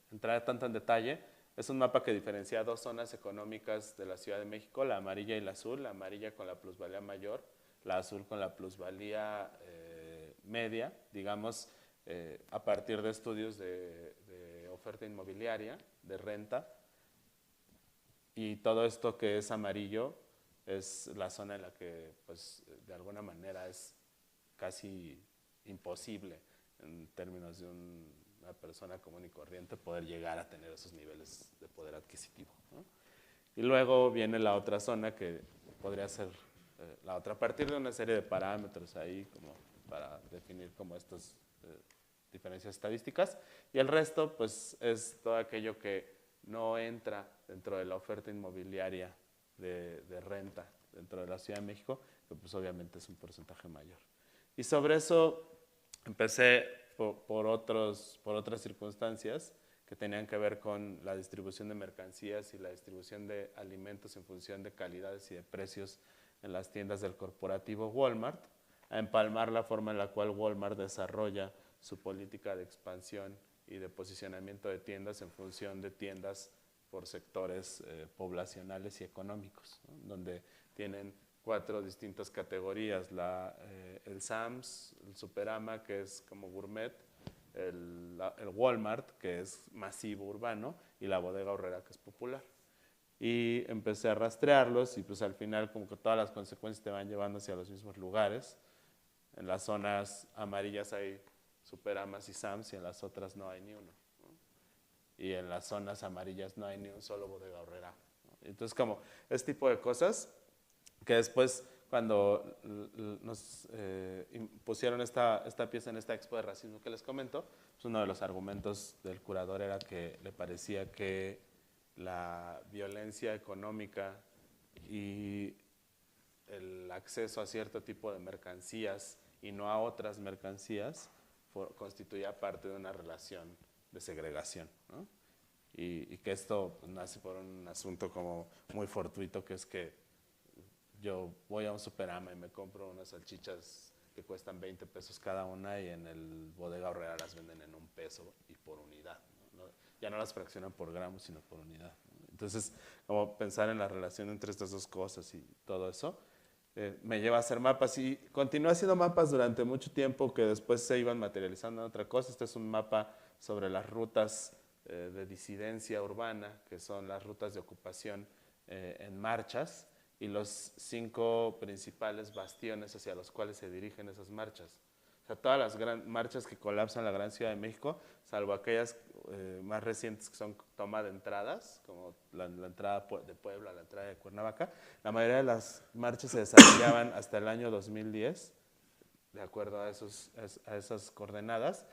entrar tanto en detalle, es un mapa que diferencia 2 zonas económicas de la Ciudad de México, la amarilla y la azul, la amarilla con la plusvalía mayor, la azul con la plusvalía media, digamos, a partir de estudios de oferta inmobiliaria, de renta, y todo esto que es amarillo es la zona en la que, pues, de alguna manera es casi imposible en términos de una persona común y corriente poder llegar a tener esos niveles de poder adquisitivo, ¿no? Y luego viene la otra zona que podría ser la otra, a partir de una serie de parámetros ahí como para definir como estos diferencias estadísticas, y el resto pues es todo aquello que no entra dentro de la oferta inmobiliaria de renta dentro de la Ciudad de México, que pues obviamente es un porcentaje mayor. Y sobre eso empecé por otras circunstancias que tenían que ver con la distribución de mercancías y la distribución de alimentos en función de calidades y de precios en las tiendas del corporativo Walmart, a empalmar la forma en la cual Walmart desarrolla su política de expansión y de posicionamiento de tiendas en función de tiendas por sectores poblacionales y económicos, ¿no? Donde tienen 4 distintas categorías, el Sam's, el Superama, que es como gourmet, el Walmart, que es masivo urbano, y la Bodega Aurrera, que es popular. Y empecé a rastrearlos y pues al final como que todas las consecuencias te van llevando hacia los mismos lugares. En las zonas amarillas hay Superamas y Sam's y en las otras no hay ni uno, ¿no? Y en las zonas amarillas no hay ni un solo Bodega Aurrera, ¿no? Entonces como este tipo de cosas que después cuando nos pusieron esta pieza en esta expo de racismo que les comento, pues uno de los argumentos del curador era que le parecía que la violencia económica y el acceso a cierto tipo de mercancías y no a otras mercancías constituía parte de una relación de segregación, ¿no? Y que esto pues, nace por un asunto como muy fortuito, que es que yo voy a un Superama y me compro unas salchichas que cuestan 20 pesos cada una y en el Bodega Aurrera las venden en $1 y por unidad, ¿no? Ya no las fraccionan por gramos, sino por unidad, ¿no? Entonces, como pensar en la relación entre estas dos cosas y todo eso, me lleva a hacer mapas y continué haciendo mapas durante mucho tiempo que después se iban materializando en otra cosa. Este es un mapa sobre las rutas de disidencia urbana, que son las rutas de ocupación en marchas, y los 5 principales bastiones hacia los cuales se dirigen esas marchas. O sea, todas las marchas que colapsan la gran Ciudad de México, salvo aquellas más recientes que son toma de entradas, como la entrada de Puebla, la entrada de Cuernavaca, la mayoría de las marchas se desarrollaban hasta el año 2010, de acuerdo a esas coordenadas,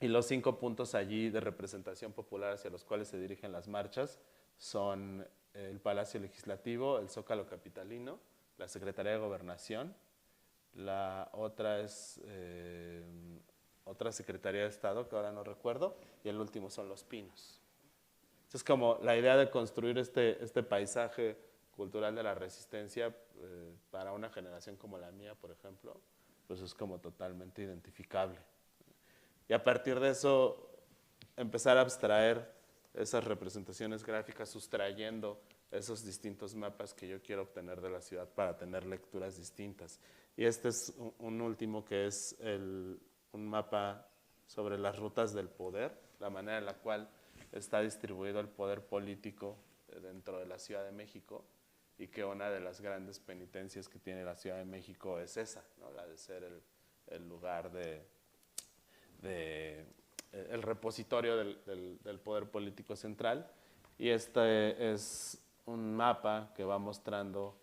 y los 5 puntos allí de representación popular hacia los cuales se dirigen las marchas son el Palacio Legislativo, el Zócalo Capitalino, la Secretaría de Gobernación, la otra es otra Secretaría de Estado, que ahora no recuerdo, y el último son Los Pinos. Entonces, como la idea de construir este paisaje cultural de la resistencia para una generación como la mía, por ejemplo, pues es como totalmente identificable. Y a partir de eso, empezar a abstraer esas representaciones gráficas, sustrayendo esos distintos mapas que yo quiero obtener de la ciudad para tener lecturas distintas. Y este es un último que es un mapa sobre las rutas del poder, la manera en la cual está distribuido el poder político dentro de la Ciudad de México, y que una de las grandes penitencias que tiene la Ciudad de México es esa, ¿no? La de ser el lugar el repositorio del poder político central. Y este es un mapa que va mostrando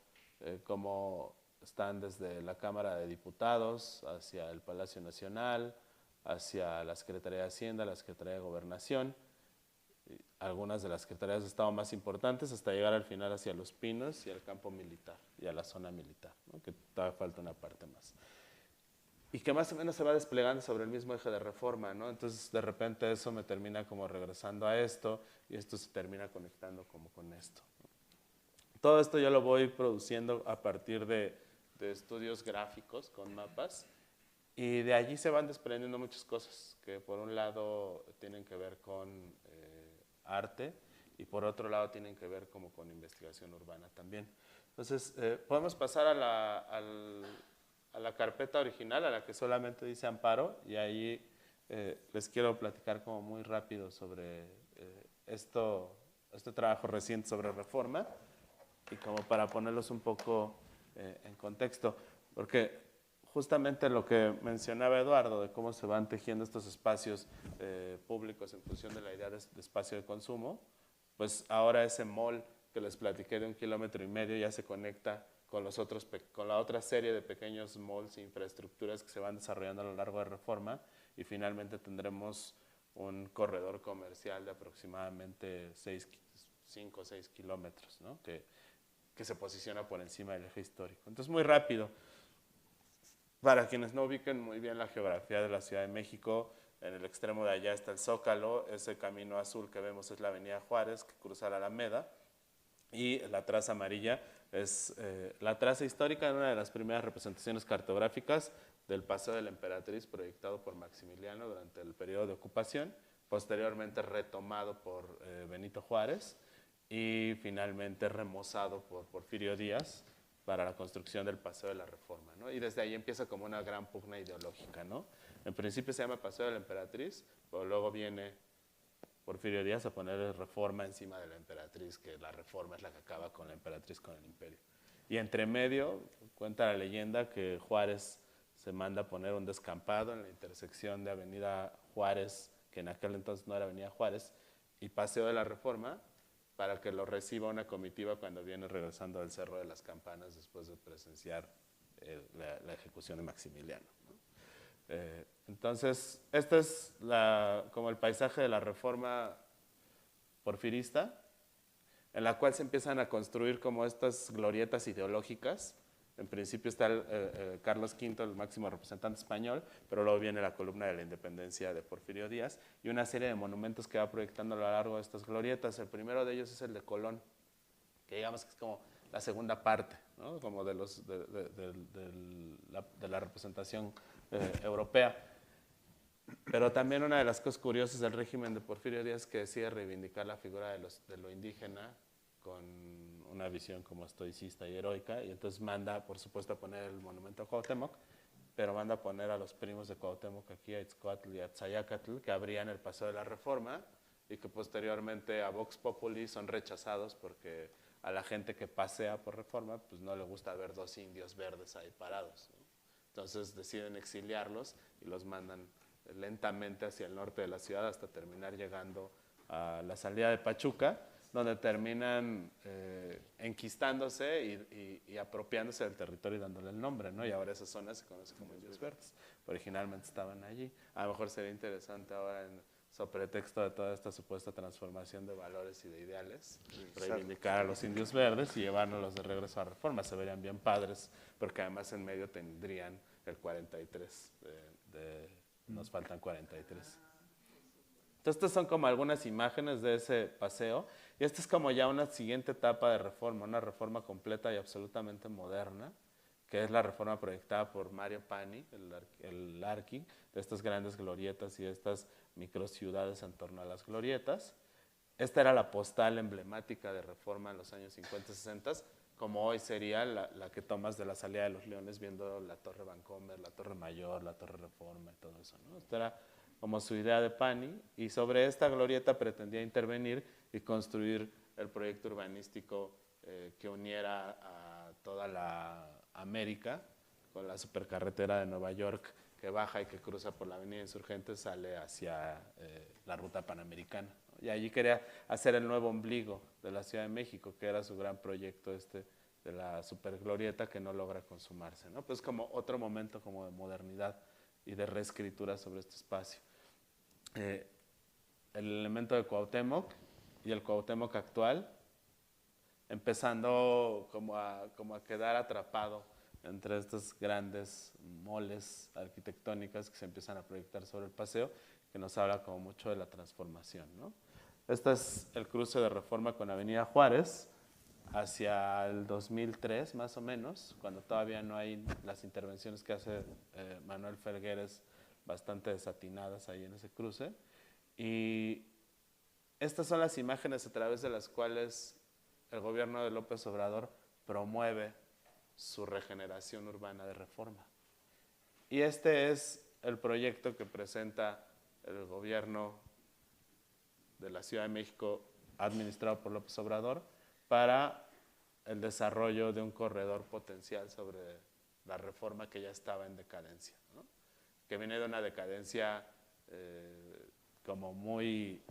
cómo están desde la Cámara de Diputados hacia el Palacio Nacional, hacia la Secretaría de Hacienda, la Secretaría de Gobernación, algunas de las secretarías de Estado más importantes, hasta llegar al final hacia Los Pinos y al campo militar y a la zona militar, ¿no? Que todavía falta una parte más. Y que más o menos se va desplegando sobre el mismo eje de Reforma, ¿no? Entonces, de repente eso me termina como regresando a esto, y esto se termina conectando como con esto, ¿no? Todo esto yo lo voy produciendo a partir de estudios gráficos con mapas, y de allí se van desprendiendo muchas cosas que por un lado tienen que ver con arte y por otro lado tienen que ver como con investigación urbana también. Entonces, podemos pasar a la carpeta original, a la que solamente dice Amparo, y ahí les quiero platicar como muy rápido sobre este trabajo reciente sobre Reforma, y como para ponerlos un poco en contexto, porque justamente lo que mencionaba Eduardo, de cómo se van tejiendo estos espacios públicos en función de la idea de espacio de consumo, pues ahora ese mall que les platiqué de 1,5 kilómetros ya se conecta con la otra serie de pequeños malls e infraestructuras que se van desarrollando a lo largo de Reforma, y finalmente tendremos un corredor comercial de aproximadamente 5 o 6 kilómetros, ¿no? que se posiciona por encima del eje histórico. Entonces, muy rápido. Para quienes no ubiquen muy bien la geografía de la Ciudad de México, en el extremo de allá está el Zócalo, ese camino azul que vemos es la Avenida Juárez, que cruza la Alameda, y la traza amarilla es la traza histórica de una de las primeras representaciones cartográficas del Paseo de la Emperatriz, proyectado por Maximiliano durante el periodo de ocupación, posteriormente retomado por Benito Juárez y finalmente remozado por Porfirio Díaz para la construcción del Paseo de la Reforma, ¿no? Y desde ahí empieza como una gran pugna ideológica, ¿no? En principio se llama Paseo de la Emperatriz, pero luego viene Porfirio Díaz a poner Reforma encima de la Emperatriz, que la Reforma es la que acaba con la Emperatriz, con el imperio. Y entre medio cuenta la leyenda que Juárez se manda a poner un descampado en la intersección de Avenida Juárez, que en aquel entonces no era Avenida Juárez, y Paseo de la Reforma, para que lo reciba una comitiva cuando viene regresando del Cerro de las Campanas después de presenciar la ejecución de Maximiliano, ¿no? Entonces, este es como el paisaje de la Reforma porfirista, en la cual se empiezan a construir como estas glorietas ideológicas. En principio está Carlos V, el máximo representante español, pero luego viene la columna de la independencia de Porfirio Díaz y una serie de monumentos que va proyectando a lo largo de estas glorietas. El primero de ellos es el de Colón, que digamos que es como la segunda parte, ¿no? Como de la representación europea. Pero también una de las cosas curiosas del régimen de Porfirio Díaz es que decide reivindicar la figura de lo indígena con una visión como estoicista y heroica, y entonces manda, por supuesto, a poner el monumento a Cuauhtémoc, pero manda a poner a los primos de Cuauhtémoc aquí, a Itzcoatl y a Tzayacatl, que abrían el Paseo de la Reforma, y que posteriormente a Vox Populi son rechazados porque a la gente que pasea por Reforma pues no le gusta ver dos indios verdes ahí parados, ¿no? Entonces deciden exiliarlos y los mandan lentamente hacia el norte de la ciudad hasta terminar llegando a la salida de Pachuca, donde terminan enquistándose y apropiándose del territorio y dándole el nombre, ¿no? Y ahora esa zona se conoce como Indios Verdes. Originalmente estaban allí. A lo mejor sería interesante ahora, sobre pretexto de toda esta supuesta transformación de valores y de ideales, reivindicar a los Indios Verdes y llevárnoslos de regreso a Reforma. Se verían bien padres, porque además en medio tendrían el 43 nos faltan 43. Entonces, estas son como algunas imágenes de ese paseo, y esta es como ya una siguiente etapa de reforma, una reforma completa y absolutamente moderna, que es la reforma proyectada por Mario Pani, el Arqui, de estas grandes glorietas y de estas microciudades en torno a las glorietas. Esta era la postal emblemática de reforma en los años 50 y 60, como hoy sería la que tomas de la salida de los Leones viendo la Torre Vancomer, la Torre Mayor, la Torre Reforma y todo eso, ¿no? Esta era como su idea de Pani, y sobre esta glorieta pretendía intervenir y construir el proyecto urbanístico que uniera a toda la América con la supercarretera de Nueva York que baja y que cruza por la Avenida Insurgentes, sale hacia la ruta panamericana, ¿no? Y allí quería hacer el nuevo ombligo de la Ciudad de México, que era su gran proyecto de la superglorieta, que no logra consumarse, ¿no? Pues como otro momento como de modernidad y de reescritura sobre este espacio. El elemento de Cuauhtémoc y el Cuauhtémoc actual, empezando como a quedar atrapado entre estas grandes moles arquitectónicas que se empiezan a proyectar sobre el paseo, que nos habla como mucho de la transformación, ¿no? Este es el cruce de Reforma con Avenida Juárez hacia el 2003 más o menos, cuando todavía no hay las intervenciones que hace Manuel Felgueres bastante desatinadas ahí en ese cruce. Y estas son las imágenes a través de las cuales el gobierno de López Obrador promueve su regeneración urbana de Reforma. Y este es el proyecto que presenta el gobierno de la Ciudad de México, administrado por López Obrador, para el desarrollo de un corredor potencial sobre la Reforma que ya estaba en decadencia, ¿no? Que viene de una decadencia como muy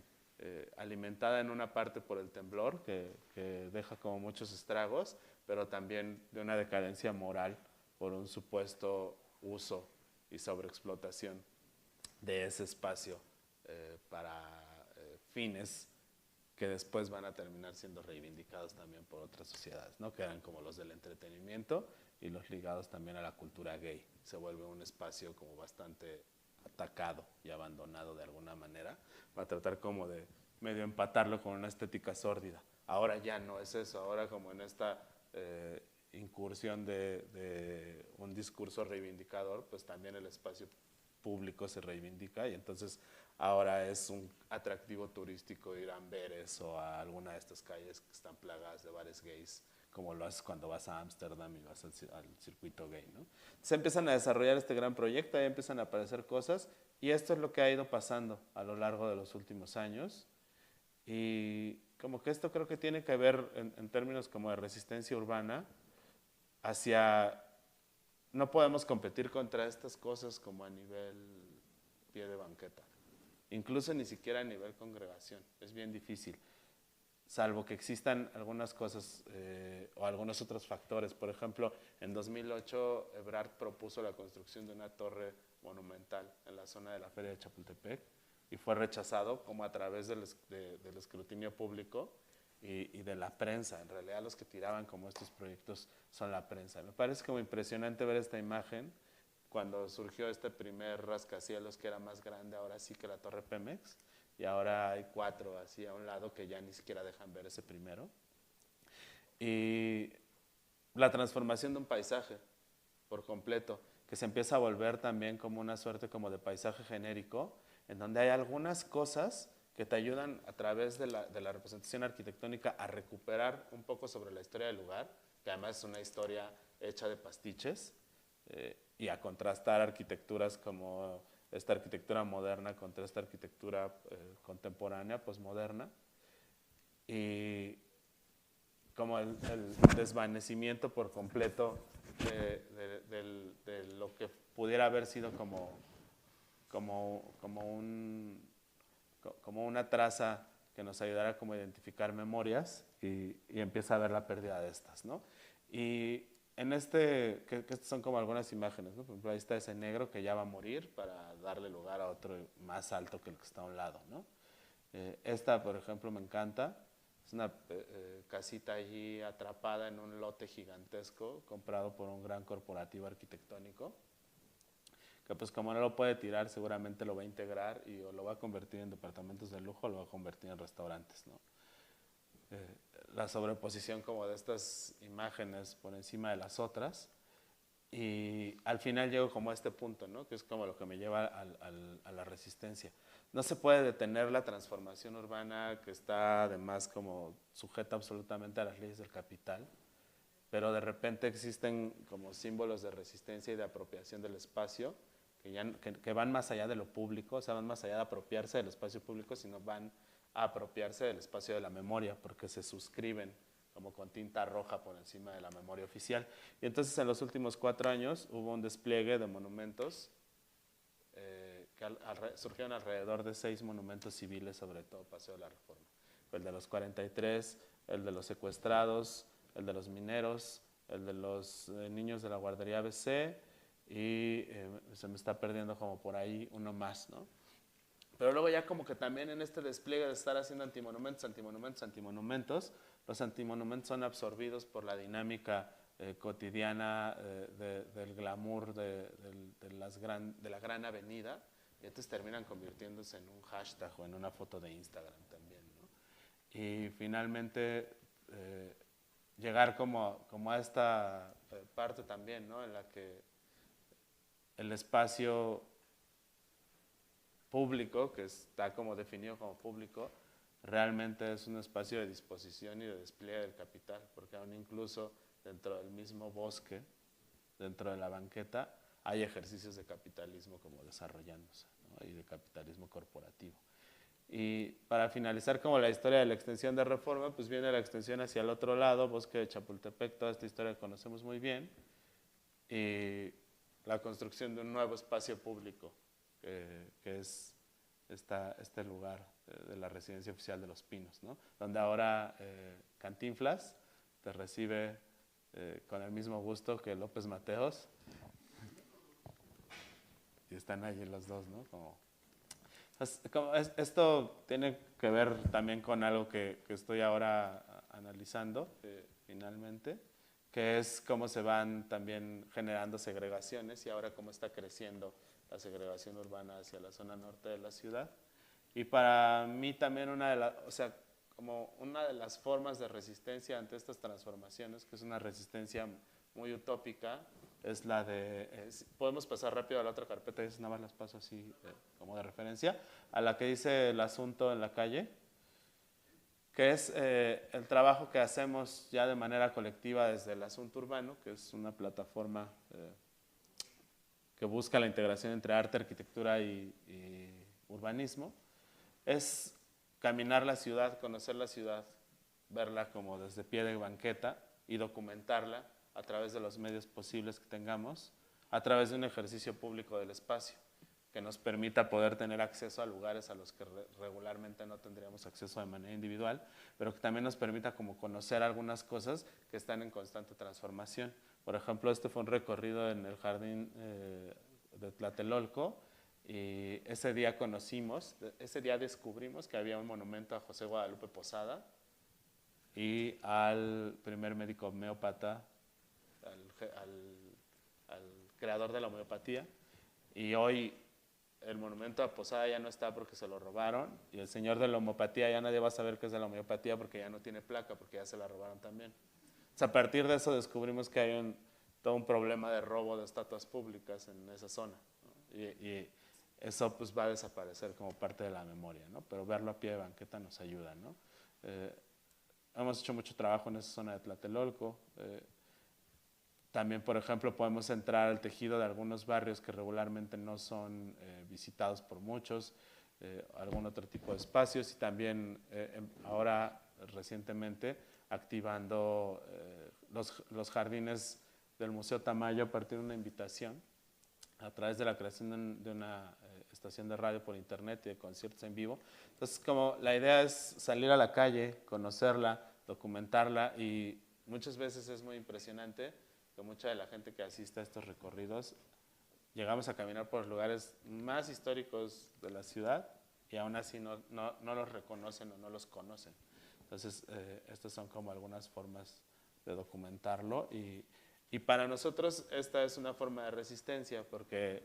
alimentada en una parte por el temblor, que deja como muchos estragos, pero también de una decadencia moral por un supuesto uso y sobreexplotación de ese espacio para fines que después van a terminar siendo reivindicados también por otras sociedades, ¿no? Que eran como los del entretenimiento y los ligados también a la cultura gay. Se vuelve un espacio como bastante atacado y abandonado de alguna manera, para tratar como de medio empatarlo con una estética sórdida. Ahora ya no es eso, ahora como en esta incursión de un discurso reivindicador, pues también el espacio público se reivindica y entonces ahora es un atractivo turístico ir a Amberes o a alguna de estas calles que están plagadas de bares gays, como lo haces cuando vas a Ámsterdam y vas al circuito gay, ¿no? Se empiezan a desarrollar este gran proyecto, ahí empiezan a aparecer cosas y esto es lo que ha ido pasando a lo largo de los últimos años y como que esto creo que tiene que ver en términos como de resistencia urbana hacia... No podemos competir contra estas cosas como a nivel pie de banqueta, incluso ni siquiera a nivel congregación, es bien difícil, salvo que existan algunas cosas o algunos otros factores. Por ejemplo, en 2008 Ebrard propuso la construcción de una torre monumental en la zona de la Feria de Chapultepec y fue rechazado como a través del escrutinio público y de la prensa. En realidad los que tiraban como estos proyectos son la prensa. Me parece como impresionante ver esta imagen cuando surgió este primer rascacielos que era más grande ahora sí que la Torre Pemex y ahora hay 4 así a un lado que ya ni siquiera dejan ver ese primero. Y la transformación de un paisaje por completo, que se empieza a volver también como una suerte como de paisaje genérico, en donde hay algunas cosas que te ayudan a través de la representación arquitectónica a recuperar un poco sobre la historia del lugar, que además es una historia hecha de pastiches, y a contrastar arquitecturas como esta arquitectura moderna contra esta arquitectura contemporánea, posmoderna, y como el desvanecimiento por completo de lo que pudiera haber sido como una traza que nos ayudara como a identificar memorias y empieza a ver la pérdida de estas, ¿no? Y en que estas son como algunas imágenes, ¿no? Por ejemplo, ahí está ese negro que ya va a morir para darle lugar a otro más alto que el que está a un lado, ¿no? Esta, por ejemplo, me encanta. Es una casita allí atrapada en un lote gigantesco comprado por un gran corporativo arquitectónico, que pues como no lo puede tirar, seguramente lo va a integrar y o lo va a convertir en departamentos de lujo o lo va a convertir en restaurantes, ¿no? La sobreposición como de estas imágenes por encima de las otras y al final llego como a este punto, ¿no? Que es como lo que me lleva a la resistencia. No se puede detener la transformación urbana que está además como sujeta absolutamente a las leyes del capital, pero de repente existen como símbolos de resistencia y de apropiación del espacio que van más allá de lo público, o sea, van más allá de apropiarse del espacio público, sino van a apropiarse del espacio de la memoria, porque se suscriben como con tinta roja por encima de la memoria oficial. Y entonces en los últimos 4 años hubo un despliegue de monumentos que surgieron alrededor de 6 monumentos civiles, sobre todo Paseo de la Reforma. El de los 43, el de los secuestrados, el de los mineros, el de los niños de la guardería ABC y se me está perdiendo como por ahí uno más, ¿no? Pero luego ya como que también en este despliegue de estar haciendo antimonumentos, los antimonumentos son absorbidos por la dinámica cotidiana del glamour de la gran avenida y entonces terminan convirtiéndose en un hashtag o en una foto de Instagram también, ¿no? Y finalmente llegar como a esta parte también, ¿no? En la que el espacio público, que está como definido como público, realmente es un espacio de disposición y de despliegue del capital, porque aún incluso dentro del mismo bosque, dentro de la banqueta, hay ejercicios de capitalismo como desarrollándose, ¿no? Y de capitalismo corporativo. Y para finalizar como la historia de la extensión de Reforma, pues viene la extensión hacia el otro lado, Bosque de Chapultepec, toda esta historia que conocemos muy bien, y la construcción de un nuevo espacio público, que es este lugar de la residencia oficial de Los Pinos, ¿no? Donde ahora Cantinflas te recibe con el mismo gusto que López Mateos, y están allí los dos, ¿no? Como Esto tiene que ver también con algo que estoy ahora analizando finalmente, que es cómo se van también generando segregaciones y ahora cómo está creciendo la segregación urbana hacia la zona norte de la ciudad. Y para mí también como una de las formas de resistencia ante estas transformaciones, que es una resistencia muy utópica, es la de, podemos pasar rápido a la otra carpeta, y nada más las paso así como de referencia, a la que dice el asunto en la calle, que es el trabajo que hacemos ya de manera colectiva desde el asunto urbano, que es una plataforma que busca la integración entre arte, arquitectura y urbanismo, es caminar la ciudad, conocer la ciudad, verla como desde pie de banqueta y documentarla a través de los medios posibles que tengamos, a través de un ejercicio público del espacio que nos permita poder tener acceso a lugares a los que regularmente no tendríamos acceso de manera individual, pero que también nos permita como conocer algunas cosas que están en constante transformación. Por ejemplo, este fue un recorrido en el jardín de Tlatelolco, y ese día descubrimos que había un monumento a José Guadalupe Posada y al primer médico homeópata, al creador de la homeopatía, y hoy el monumento a Posada ya no está porque se lo robaron, y el señor de la homeopatía ya nadie va a saber qué es de la homeopatía porque ya no tiene placa, porque ya se la robaron también. Entonces, a partir de eso descubrimos que hay todo un problema de robo de estatuas públicas en esa zona, ¿no? Y eso pues va a desaparecer como parte de la memoria, ¿no? Pero verlo a pie de banqueta nos ayuda, ¿no? Hemos hecho mucho trabajo en esa zona de Tlatelolco. También, por ejemplo, podemos entrar al tejido de algunos barrios que regularmente no son visitados por muchos, algún otro tipo de espacios, y también ahora recientemente activando los jardines del Museo Tamayo a partir de una invitación a través de la creación de una estación de radio por internet y de conciertos en vivo. Entonces, como la idea es salir a la calle, conocerla, documentarla, y muchas veces es muy impresionante que mucha de la gente que asiste a estos recorridos llegamos a caminar por los lugares más históricos de la ciudad y aún así no los reconocen o no los conocen. Entonces, estas son como algunas formas de documentarlo, y para nosotros esta es una forma de resistencia porque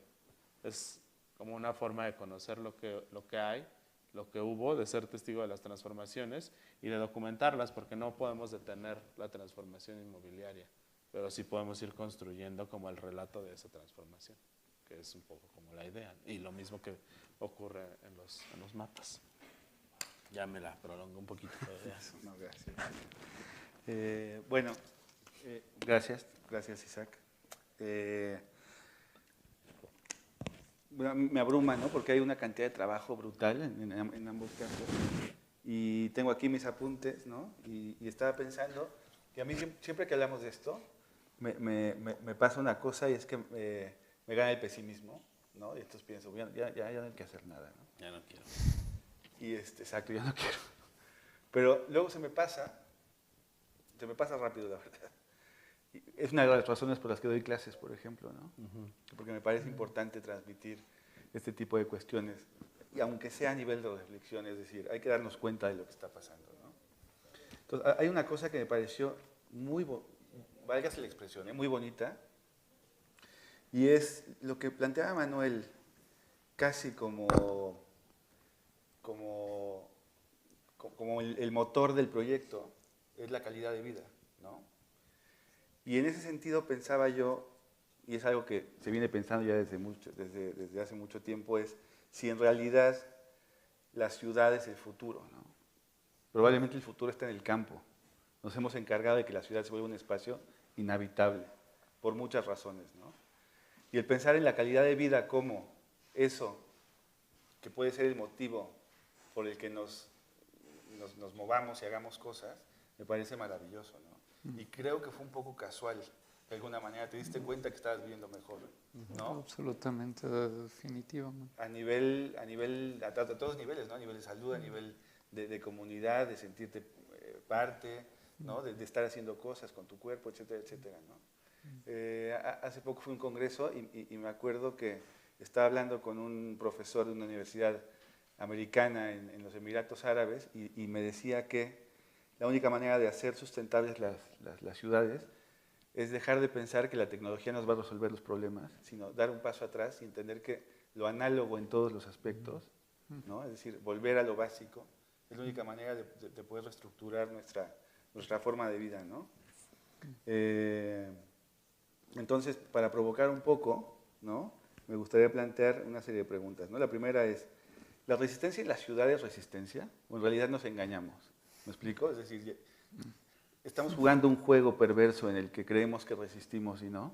es como una forma de conocer lo que hay, lo que hubo, de ser testigo de las transformaciones y de documentarlas, porque no podemos detener la transformación inmobiliaria, pero sí podemos ir construyendo como el relato de esa transformación, que es un poco como la idea, y lo mismo que ocurre en los mapas. Ya me la prolongo un poquito todavía. No, gracias. Bueno, gracias Isaac. Bueno, me abruma, ¿no? Porque hay una cantidad de trabajo brutal en ambos casos. Y tengo aquí mis apuntes, ¿no? Y estaba pensando que a mí siempre que hablamos de esto, me pasa una cosa, y es que me gana el pesimismo, ¿no? Y entonces pienso, ya no hay que hacer nada, ¿no? Ya no quiero. Y exacto, ya no quiero. Pero luego se me pasa rápido, la verdad. Y es una de las razones por las que doy clases, por ejemplo, ¿no? Porque me parece importante transmitir este tipo de cuestiones, y aunque sea a nivel de reflexión, es decir, hay que darnos cuenta de lo que está pasando, ¿no? Entonces, hay una cosa que me pareció válgase la expresión, muy bonita, y es lo que planteaba Manuel, casi como el motor del proyecto, es la calidad de vida, ¿no? Y en ese sentido pensaba yo, y es algo que se viene pensando ya desde hace mucho tiempo, es si en realidad la ciudad es el futuro, ¿no? Probablemente el futuro está en el campo. Nos hemos encargado de que la ciudad se vuelva un espacio inhabitable, por muchas razones, ¿no? Y el pensar en la calidad de vida como eso, que puede ser el motivo por el que nos movamos y hagamos cosas, me parece maravilloso, ¿no? Y creo que fue un poco casual, de alguna manera. Te diste cuenta que estabas viviendo mejor, ¿no? Absolutamente, definitivamente. A todos niveles, ¿no? A nivel de salud, a nivel de comunidad, de sentirte parte, ¿no? De estar haciendo cosas con tu cuerpo, etcétera, etcétera, ¿no? Hace poco fui a un congreso y me acuerdo que estaba hablando con un profesor de una universidad americana en los Emiratos Árabes y me decía que la única manera de hacer sustentables las ciudades es dejar de pensar que la tecnología nos va a resolver los problemas, sino dar un paso atrás y entender que lo análogo en todos los aspectos, ¿no? Es decir, volver a lo básico, es la única manera de poder reestructurar nuestra forma de vida, ¿no? Entonces, para provocar un poco, ¿no? Me gustaría plantear una serie de preguntas, ¿no? La primera es, ¿la resistencia en la ciudad es resistencia? ¿O en realidad nos engañamos? ¿Me explico? Es decir, estamos jugando un juego perverso en el que creemos que resistimos y no,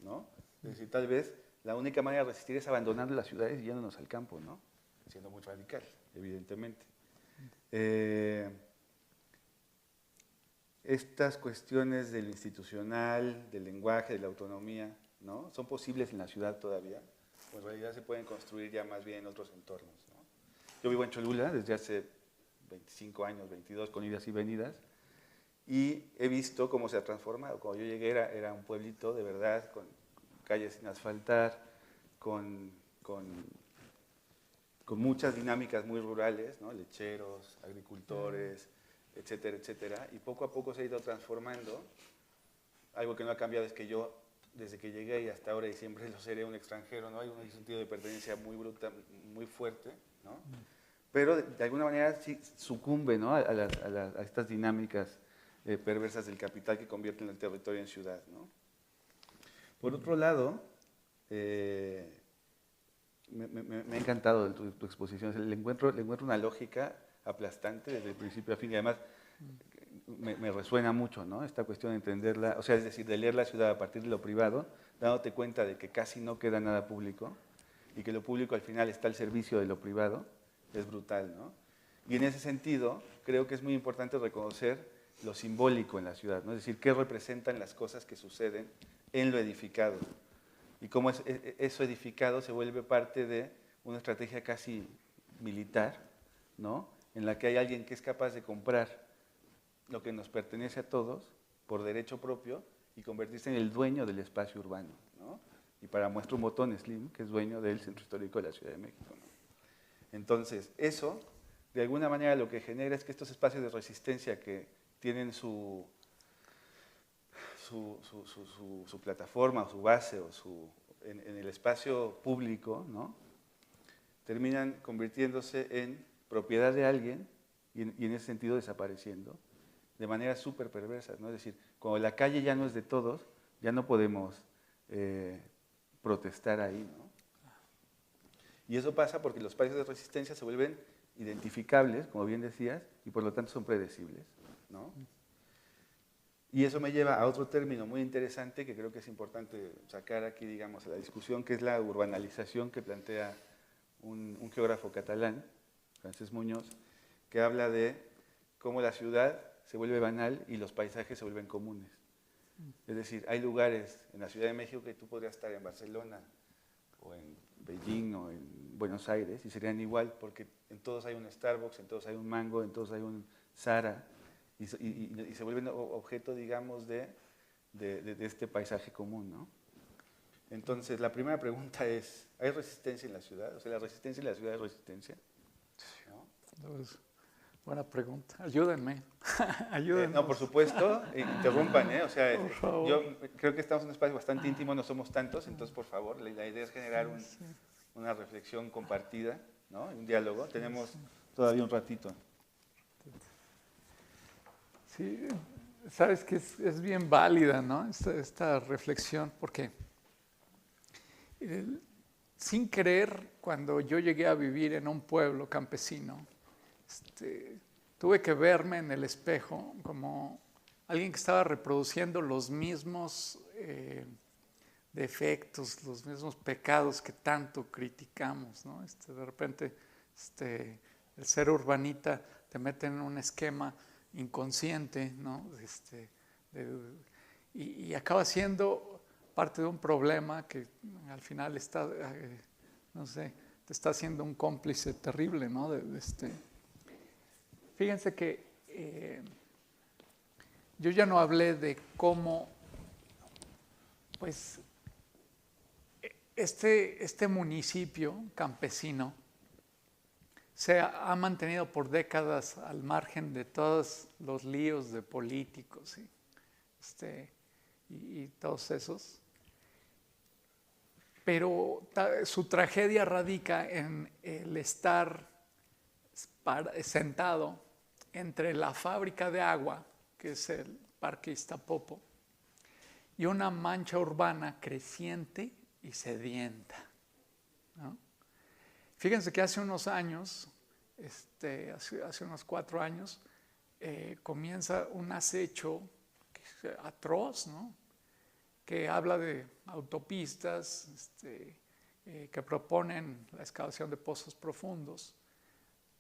¿no? Es decir, tal vez la única manera de resistir es abandonando las ciudades y yéndonos al campo, ¿no? Siendo muy radical, evidentemente. Estas cuestiones del institucional, del lenguaje, de la autonomía, ¿no? ¿Son posibles en la ciudad todavía? O en realidad se pueden construir ya más bien en otros entornos, ¿no? Yo vivo en Cholula desde hace 25 años, 22, con idas y venidas, y he visto cómo se ha transformado. Cuando yo llegué era un pueblito de verdad, con calles sin asfaltar, con muchas dinámicas muy rurales, ¿no? Lecheros, agricultores, etcétera, etcétera, y poco a poco se ha ido transformando. Algo que no ha cambiado es que yo, desde que llegué y hasta ahora, y siempre lo seré, un extranjero, ¿no? Hay un sentido de pertenencia muy bruta, muy fuerte, ¿no? Pero de alguna manera sí sucumbe, ¿no? a estas dinámicas perversas del capital que convierten el territorio en ciudad, ¿no? Por otro lado, me ha encantado tu exposición. Le encuentro una lógica aplastante desde el principio a fin, y además me resuena mucho, ¿no? Esta cuestión de entenderla, o sea, es decir, de leer la ciudad a partir de lo privado, dándote cuenta de que casi no queda nada público y que lo público al final está al servicio de lo privado, es brutal, ¿no? Y en ese sentido, creo que es muy importante reconocer lo simbólico en la ciudad, ¿no? Es decir, qué representan las cosas que suceden en lo edificado y cómo eso edificado se vuelve parte de una estrategia casi militar, ¿no? En la que hay alguien que es capaz de comprar lo que nos pertenece a todos por derecho propio y convertirse en el dueño del espacio urbano, ¿no? Y para muestra un botón Slim, que es dueño del Centro Histórico de la Ciudad de México, ¿no? Entonces, eso, de alguna manera, lo que genera es que estos espacios de resistencia que tienen su plataforma, o su base, o en el espacio público, ¿no? Terminan convirtiéndose en propiedad de alguien y en ese sentido desapareciendo de manera súper perversa, ¿no? Es decir, cuando la calle ya no es de todos, ya no podemos protestar ahí, ¿no? Y eso pasa porque los espacios de resistencia se vuelven identificables, como bien decías, y por lo tanto son predecibles, ¿no? Y eso me lleva a otro término muy interesante que creo que es importante sacar aquí, digamos, a la discusión, que es la urbanalización que plantea un geógrafo catalán, Francesc Muñoz, que habla de cómo la ciudad se vuelve banal y los paisajes se vuelven comunes. Es decir, hay lugares en la Ciudad de México que tú podrías estar en Barcelona o en Beijing o en Buenos Aires y serían igual porque en todos hay un Starbucks, en todos hay un Mango, en todos hay un Zara y se vuelven objeto, digamos, de este paisaje común, ¿no? Entonces, la primera pregunta es, ¿hay resistencia en la ciudad? O sea, ¿la resistencia en la ciudad es resistencia? ¿No? Buena pregunta. Ayúdenme. Ayúdenme. No, por supuesto, interrumpan, ¿eh? O sea, yo creo que estamos en un espacio bastante íntimo, no somos tantos, entonces, por favor, la idea es generar una reflexión compartida, ¿no? Un diálogo. Tenemos todavía un ratito. Sí, sabes que es bien válida, ¿no? Esta reflexión, porque sin querer, cuando yo llegué a vivir en un pueblo campesino, tuve que verme en el espejo como alguien que estaba reproduciendo los mismos defectos, los mismos pecados que tanto criticamos, ¿no? De repente, el ser urbanita te mete en un esquema inconsciente, ¿no? Y acaba siendo parte de un problema que al final está, no sé, te está haciendo un cómplice terrible, ¿no? Fíjense que yo ya no hablé de cómo, pues, este municipio campesino se ha mantenido por décadas al margen de todos los líos de políticos y todos esos. Pero su tragedia radica en el estar sentado entre la fábrica de agua, que es el Parque Iztapopo, y una mancha urbana creciente y sedienta, ¿no? Fíjense que hace unos años, hace unos 4 años, comienza un acecho atroz, ¿no? Que habla de autopistas que proponen la excavación de pozos profundos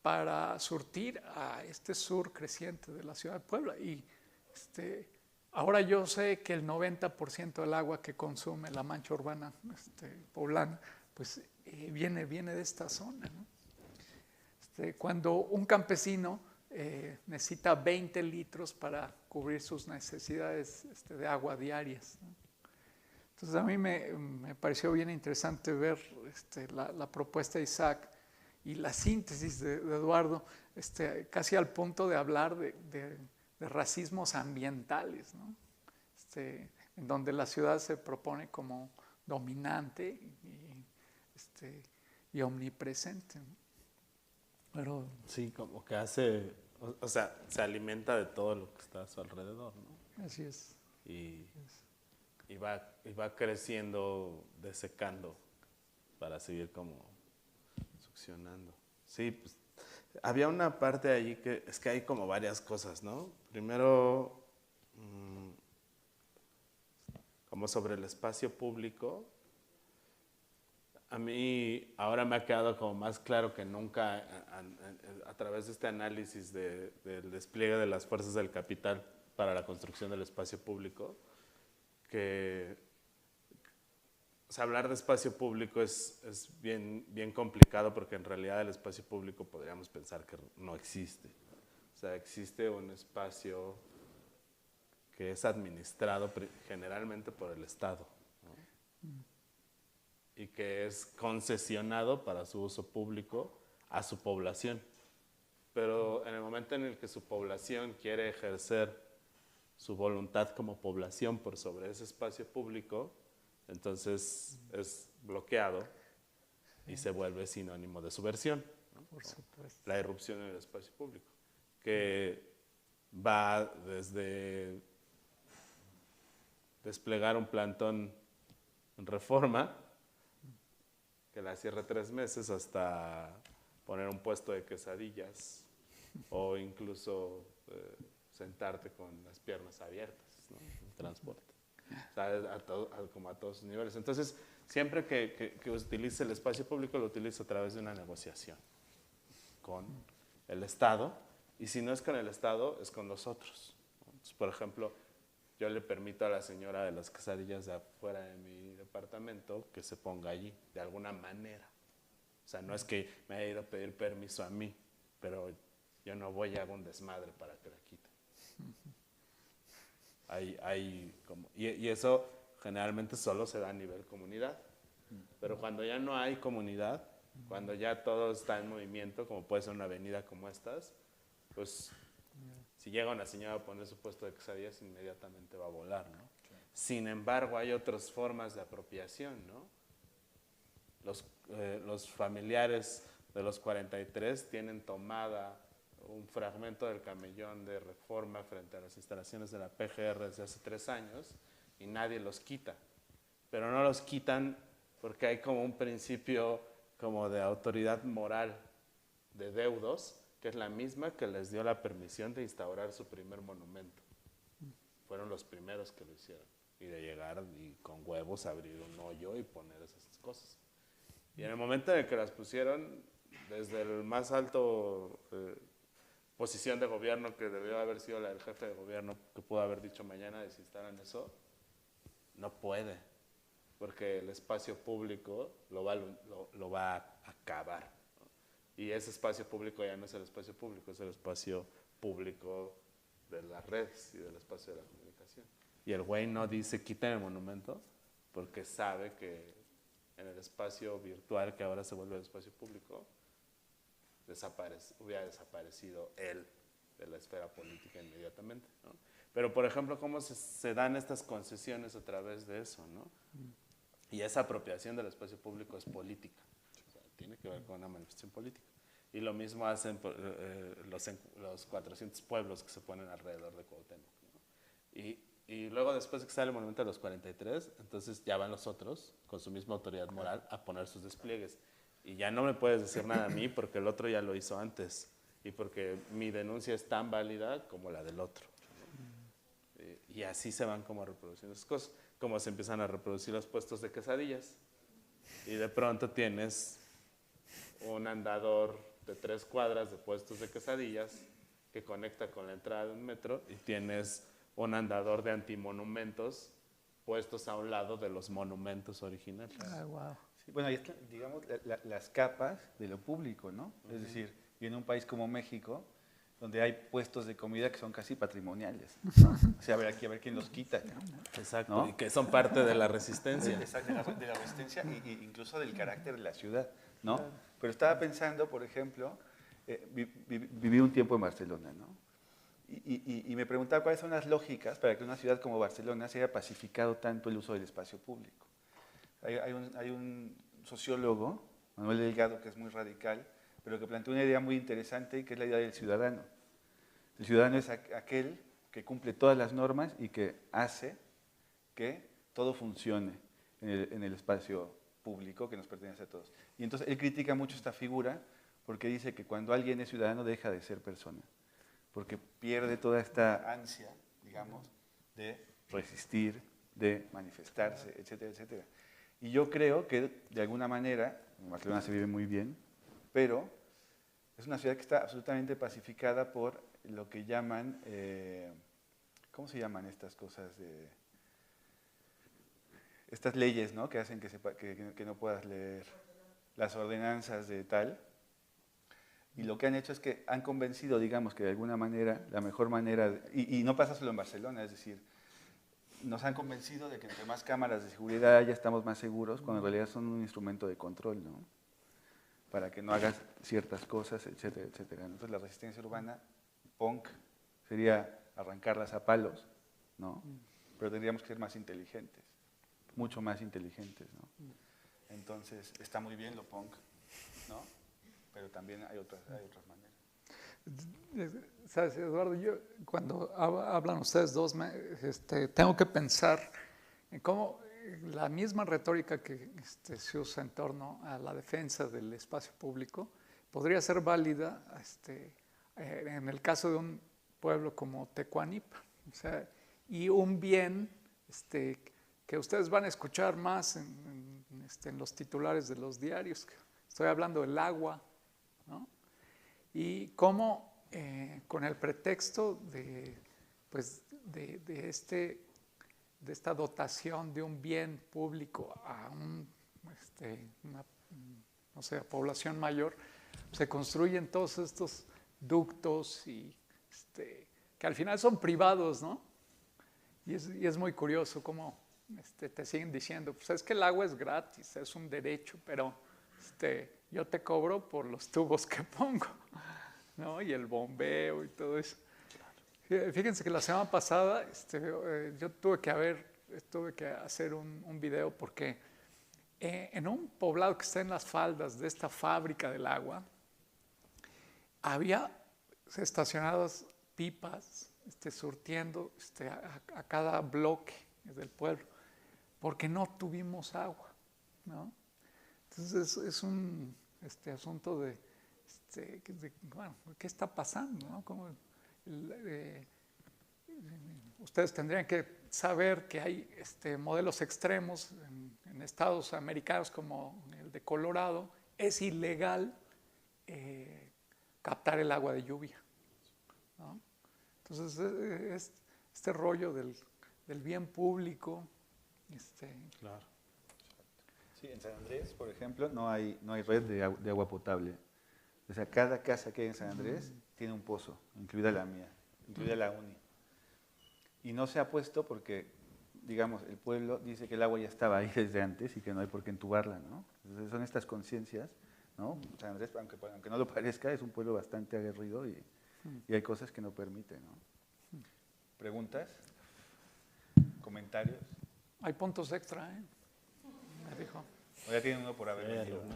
para surtir a este sur creciente de la ciudad de Puebla. Y ahora yo sé que el 90% del agua que consume la mancha urbana poblana, pues viene de esta zona, ¿no? Cuando un campesino necesita 20 litros para cubrir sus necesidades de agua diarias, ¿no? Entonces a mí me pareció bien interesante ver la propuesta de Isaac y la síntesis de Eduardo, casi al punto de hablar de racismos ambientales, ¿no? En donde la ciudad se propone como dominante y omnipresente, ¿no? Pero Sí, como que hace, o sea, se alimenta de todo lo que está a su alrededor, ¿no? así es. Y va creciendo, desecando, para seguir como succionando. Sí, pues había una parte allí que es que hay como varias cosas, ¿no? Primero, como sobre el espacio público. A mí ahora me ha quedado como más claro que nunca a través de este análisis del despliegue de las fuerzas del capital para la construcción del espacio público, que o sea, hablar de espacio público es bien complicado porque en realidad el espacio público podríamos pensar que no existe. O sea, existe un espacio que es administrado generalmente por el Estado, ¿no? Y que es concesionado para su uso público a su población. Pero en el momento en el que su población quiere ejercer su voluntad como población por sobre ese espacio público, entonces es bloqueado y se vuelve sinónimo de subversión, ¿no? Por supuesto. La irrupción en el espacio público, que va desde desplegar un plantón en Reforma, que la cierre 3 meses, hasta poner un puesto de quesadillas o incluso sentarte con las piernas abiertas, ¿no? En transporte. O sea, como a todos sus niveles. Entonces, siempre que utilice el espacio público, lo utiliza a través de una negociación con el Estado, y si no es con el Estado, es con los otros, ¿no? Entonces, por ejemplo, yo le permito a la señora de las quesadillas de afuera de mi departamento que se ponga allí, de alguna manera. O sea, no es que me haya ido a pedir permiso a mí, pero yo no voy a hacer un desmadre para que la quiten. Y eso generalmente solo se da a nivel comunidad. Pero cuando ya no hay comunidad, cuando ya todo está en movimiento, como puede ser una avenida como estas, pues si llega una señora a poner su puesto de quesadillas, inmediatamente va a volar, ¿no? Sin embargo, hay otras formas de apropiación, ¿no? Los familiares de los 43 tienen tomada un fragmento del camellón de Reforma frente a las instalaciones de la PGR desde hace 3 años y nadie los quita. Pero no los quitan porque hay como un principio como de autoridad moral de deudos, que es la misma que les dio la permisión de instaurar su primer monumento. Fueron los primeros que lo hicieron. Y de llegar y con huevos abrir un hoyo y poner esas cosas. Y en el momento en el que las pusieron, desde el más alto posición de gobierno, que debió haber sido la del jefe de gobierno, que pudo haber dicho mañana desinstalan eso, no puede, porque el espacio público lo va a acabar, ¿no? Y ese espacio público ya no es el espacio público, es el espacio público de las redes y del espacio de la comunicación. Y el güey no dice quiten el monumento porque sabe que en el espacio virtual, que ahora se vuelve el espacio público, hubiera desaparecido él de la esfera política inmediatamente, ¿no? Pero, por ejemplo, cómo se dan estas concesiones a través de eso, ¿no? Y esa apropiación del espacio público es política, o sea, tiene que ver con una manifestación política. Y lo mismo hacen los 400 pueblos que se ponen alrededor de Cuauhtémoc, ¿no? Y luego, después de que sale el monumento de los 43, entonces ya van los otros, con su misma autoridad moral, a poner sus despliegues. Y ya no me puedes decir nada a mí porque el otro ya lo hizo antes y porque mi denuncia es tan válida como la del otro. Y así se van como reproduciendo esas cosas, como se empiezan a reproducir los puestos de quesadillas. Y de pronto tienes un andador de 3 cuadras de puestos de quesadillas que conecta con la entrada de un metro y tienes un andador de antimonumentos puestos a un lado de los monumentos originales. Wow. Sí, bueno, ahí están, digamos, las capas de lo público, ¿no? Es decir, y en un país como México, donde hay puestos de comida que son casi patrimoniales, ¿no? O sea, a ver quién los quita, ¿no? Exacto, ¿No? y que son parte de la resistencia. Exacto, de la resistencia e incluso del carácter de la ciudad, ¿no? Pero estaba pensando, por ejemplo, viví un tiempo en Barcelona, ¿no? Y me preguntaba cuáles son las lógicas para que una ciudad como Barcelona se haya pacificado tanto el uso del espacio público. Hay un sociólogo, Manuel Delgado, que es muy radical, pero que plantea una idea muy interesante, que es la idea del ciudadano. El ciudadano es aquel que cumple todas las normas y que hace que todo funcione en el espacio público que nos pertenece a todos. Y entonces él critica mucho esta figura porque dice que cuando alguien es ciudadano deja de ser persona, porque pierde toda esta ansia, digamos, de resistir, de manifestarse, etcétera, etcétera. Y yo creo que de alguna manera, en Barcelona se vive muy bien, pero es una ciudad que está absolutamente pacificada por lo que llaman, ¿cómo se llaman estas cosas? Estas leyes, ¿no? Que hacen que no puedas leer, las ordenanzas de tal. Y lo que han hecho es que han convencido, digamos, que de alguna manera, la mejor manera, y no pasa solo en Barcelona, es decir, nos han convencido de que entre más cámaras de seguridad ya estamos más seguros, cuando en realidad son un instrumento de control, ¿no? Para que no hagas ciertas cosas, etcétera, etcétera. Entonces la resistencia urbana, punk, sería arrancarlas a palos, ¿no? Pero tendríamos que ser más inteligentes, mucho más inteligentes, ¿no? Entonces está muy bien lo punk, ¿no? Pero también hay otras maneras. Sabes, Eduardo, yo cuando hablan ustedes dos, tengo que pensar en cómo la misma retórica que se usa en torno a la defensa del espacio público podría ser válida en el caso de un pueblo como Tecuanipa, o sea, y un bien que ustedes van a escuchar más en los titulares de los diarios. Estoy hablando del agua, ¿no? Y cómo con el pretexto de esta dotación de un bien público a una no sé, población mayor, se construyen todos estos ductos y que al final son privados, ¿no? Y es muy curioso cómo te siguen diciendo, pues es que el agua es gratis, es un derecho, pero yo te cobro por los tubos que pongo, ¿no? Y el bombeo y todo eso. Fíjense que la semana pasada yo tuve que hacer un video porque en un poblado que está en las faldas de esta fábrica del agua, había estacionadas pipas surtiendo a cada bloque del pueblo, porque no tuvimos agua, ¿no? Entonces es un asunto de bueno, ¿qué está pasando, no? Como ustedes tendrían que saber que hay modelos extremos en estados americanos como el de Colorado. Es ilegal captar el agua de lluvia, ¿no? Entonces este rollo del bien público. Claro. Sí, en San Andrés, por ejemplo, no hay red de agua potable. O sea, cada casa que hay en San Andrés tiene un pozo, incluida la mía, incluida la uni. Y no se ha puesto porque, digamos, el pueblo dice que el agua ya estaba ahí desde antes y que no hay por qué entubarla, ¿no? Entonces son estas conciencias ¿no? San Andrés, aunque no lo parezca, es un pueblo bastante aguerrido y hay cosas que no permite, ¿no? ¿Preguntas? ¿Comentarios? Hay puntos extra, ¿eh? Me dijo. O ya tienen uno por haber Sí, venido, ¿no?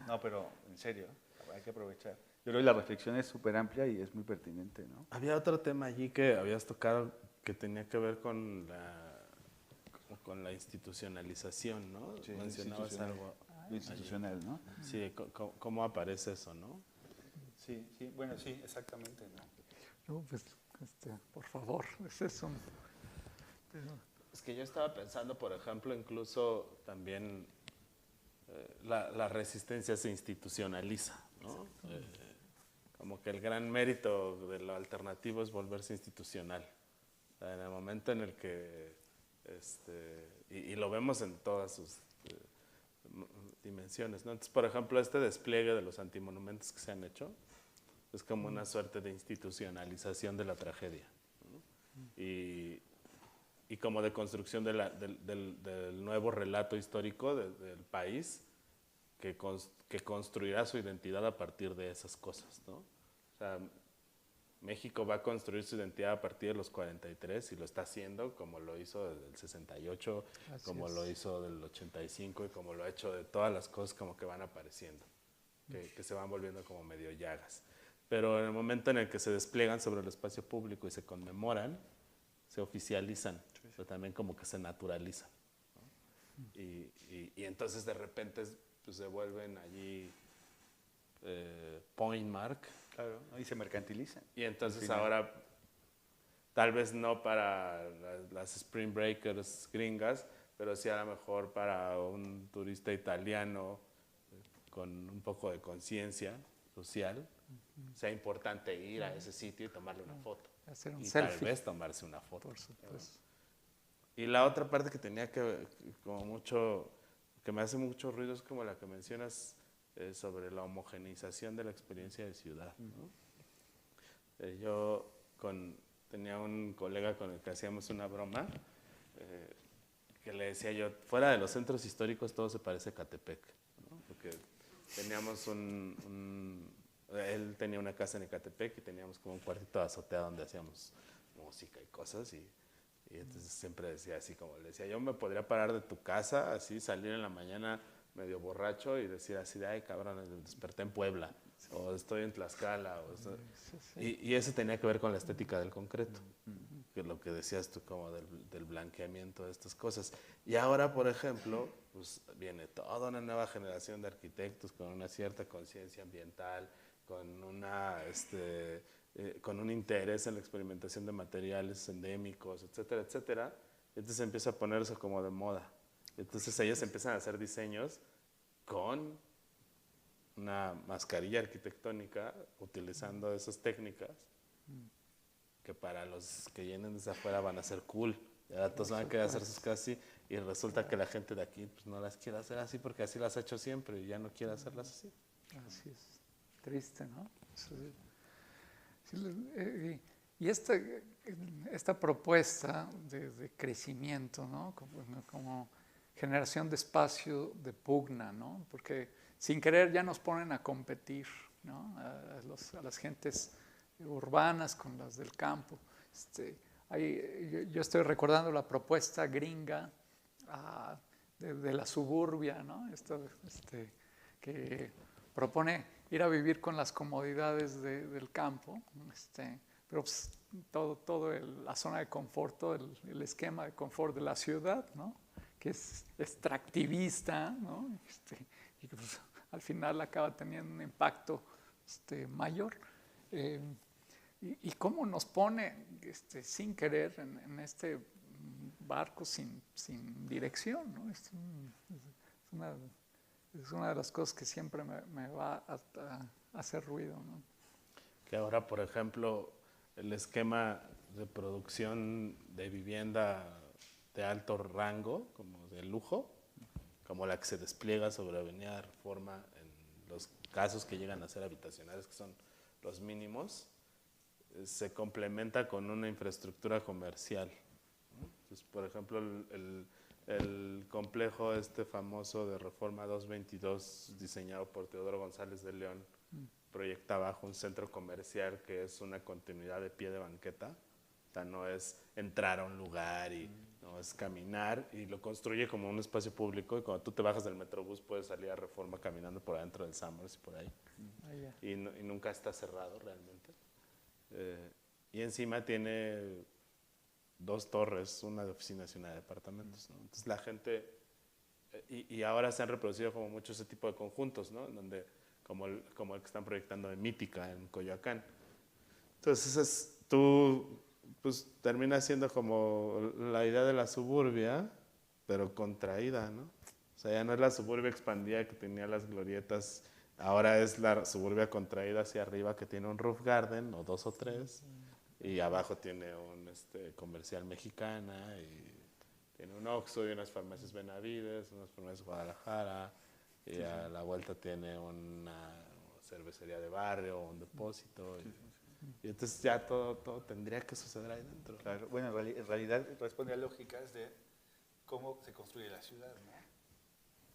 No, pero en serio, hay que aprovechar. Yo creo que la reflexión es súper amplia y es muy pertinente, ¿no? Había otro tema allí que habías tocado que tenía que ver con la institucionalización, ¿no? Sí, Mencionabas institucional. algo. Lo institucional, ¿no? Sí, ¿cómo aparece eso, no? Sí, sí, bueno, sí, exactamente, ¿no? No, pues, por favor, ese es un... Es que yo estaba pensando, por ejemplo, incluso también la resistencia se institucionaliza, ¿no? Como que el gran mérito de lo alternativo es volverse institucional. O sea, en el momento en el que, y lo vemos en todas sus dimensiones, ¿no? Entonces, por ejemplo, este despliegue de los antimonumentos que se han hecho es como una suerte de institucionalización de la tragedia, ¿no? Y como de construcción del nuevo relato histórico del país que construirá su identidad a partir de esas cosas, ¿no? O sea, México va a construir su identidad a partir de los 43 y lo está haciendo como lo hizo desde el 68, como lo hizo del 85 y como lo ha hecho de todas las cosas como que van apareciendo, que se van volviendo como medio llagas. Pero en el momento en el que se despliegan sobre el espacio público y se conmemoran, se oficializan, pero también como que se naturalizan, ¿no? Y entonces de repente pues, se vuelven allí point mark. Claro, ¿no? Y se mercantilizan. Y entonces ahora, tal vez no para las Spring Breakers gringas, pero sí a lo mejor para un turista italiano con un poco de conciencia social, sea importante ir a ese sitio y tomarle una foto. Hacer un y selfie. tal vez tomarse una foto. Por supuesto. Y la otra parte que tenía que que me hace mucho ruido es como la que mencionas sobre la homogeneización de la experiencia de ciudad, ¿no? Yo tenía un colega con el que hacíamos una broma, que le decía yo, fuera de los centros históricos todo se parece a Ecatepec, ¿no? Porque teníamos él tenía una casa en Ecatepec y teníamos como un cuartito de azotea donde hacíamos música y cosas y entonces siempre decía así como, le decía, yo me podría parar de tu casa, así salir en la mañana medio borracho y decir así de, ay cabrón, desperté en Puebla, o estoy en Tlaxcala, y eso tenía que ver con la estética del concreto, que es lo que decías tú como del blanqueamiento de estas cosas. Y ahora, por ejemplo, pues viene toda una nueva generación de arquitectos con una cierta conciencia ambiental, con un interés en la experimentación de materiales endémicos, etcétera, etcétera. Y entonces empieza a ponerse como de moda. Entonces ellos empiezan a hacer diseños con una mascarilla arquitectónica utilizando esas técnicas que para los que vienen desde afuera van a ser cool. Ya todos van a querer hacer sus casas así y resulta que la gente de aquí pues, no las quiere hacer así porque así las ha hecho siempre y ya no quiere hacerlas así. Así es. Triste, ¿no? Y esta propuesta de crecimiento, ¿no? Como generación de espacio de pugna, ¿no? Porque sin querer ya nos ponen a competir, ¿no? A las gentes urbanas con las del campo. Yo estoy recordando la propuesta gringa de la suburbia, ¿no? Que propone ir a vivir con las comodidades del campo, pero pues, todo la zona de confort, todo el esquema de confort de la ciudad, ¿no? Que es extractivista, ¿no? Y que pues, al final acaba teniendo un impacto mayor. Y cómo nos pone sin querer en este barco sin dirección, ¿no? Es una de las cosas que siempre me va a hacer ruido, ¿no? Que ahora, por ejemplo, el esquema de producción de vivienda de alto rango, como de lujo, como la que se despliega sobre Avenida Reforma en los casos que llegan a ser habitacionales, que son los mínimos, se complementa con una infraestructura comercial. Entonces, por ejemplo, el complejo este famoso de Reforma 222, diseñado por Teodoro González de León, proyecta abajo un centro comercial que es una continuidad de pie de banqueta. O sea, no es entrar a un lugar, no es caminar, y lo construye como un espacio público, y cuando tú te bajas del Metrobús puedes salir a Reforma caminando por adentro del Summers y por ahí. Y nunca está cerrado realmente. Y encima tiene 2 torres, una de oficinas y una de departamentos, ¿no? Entonces la gente, y ahora se han reproducido como mucho ese tipo de conjuntos, ¿no? Donde, como el que están proyectando de Mítica en Coyoacán. Entonces tú pues termina siendo como la idea de la suburbia, pero contraída, ¿no? O sea, ya no es la suburbia expandida que tenía las glorietas, ahora es la suburbia contraída hacia arriba que tiene un roof garden, o 2 o 3, y abajo tiene un comercial mexicana, y tiene un Oxxo y unas farmacias Benavides, unas farmacias Guadalajara, y a la vuelta tiene una cervecería de barrio, un depósito. Y entonces ya todo tendría que suceder ahí dentro. Claro, bueno, en realidad responde a lógicas de cómo se construye la ciudad, ¿no?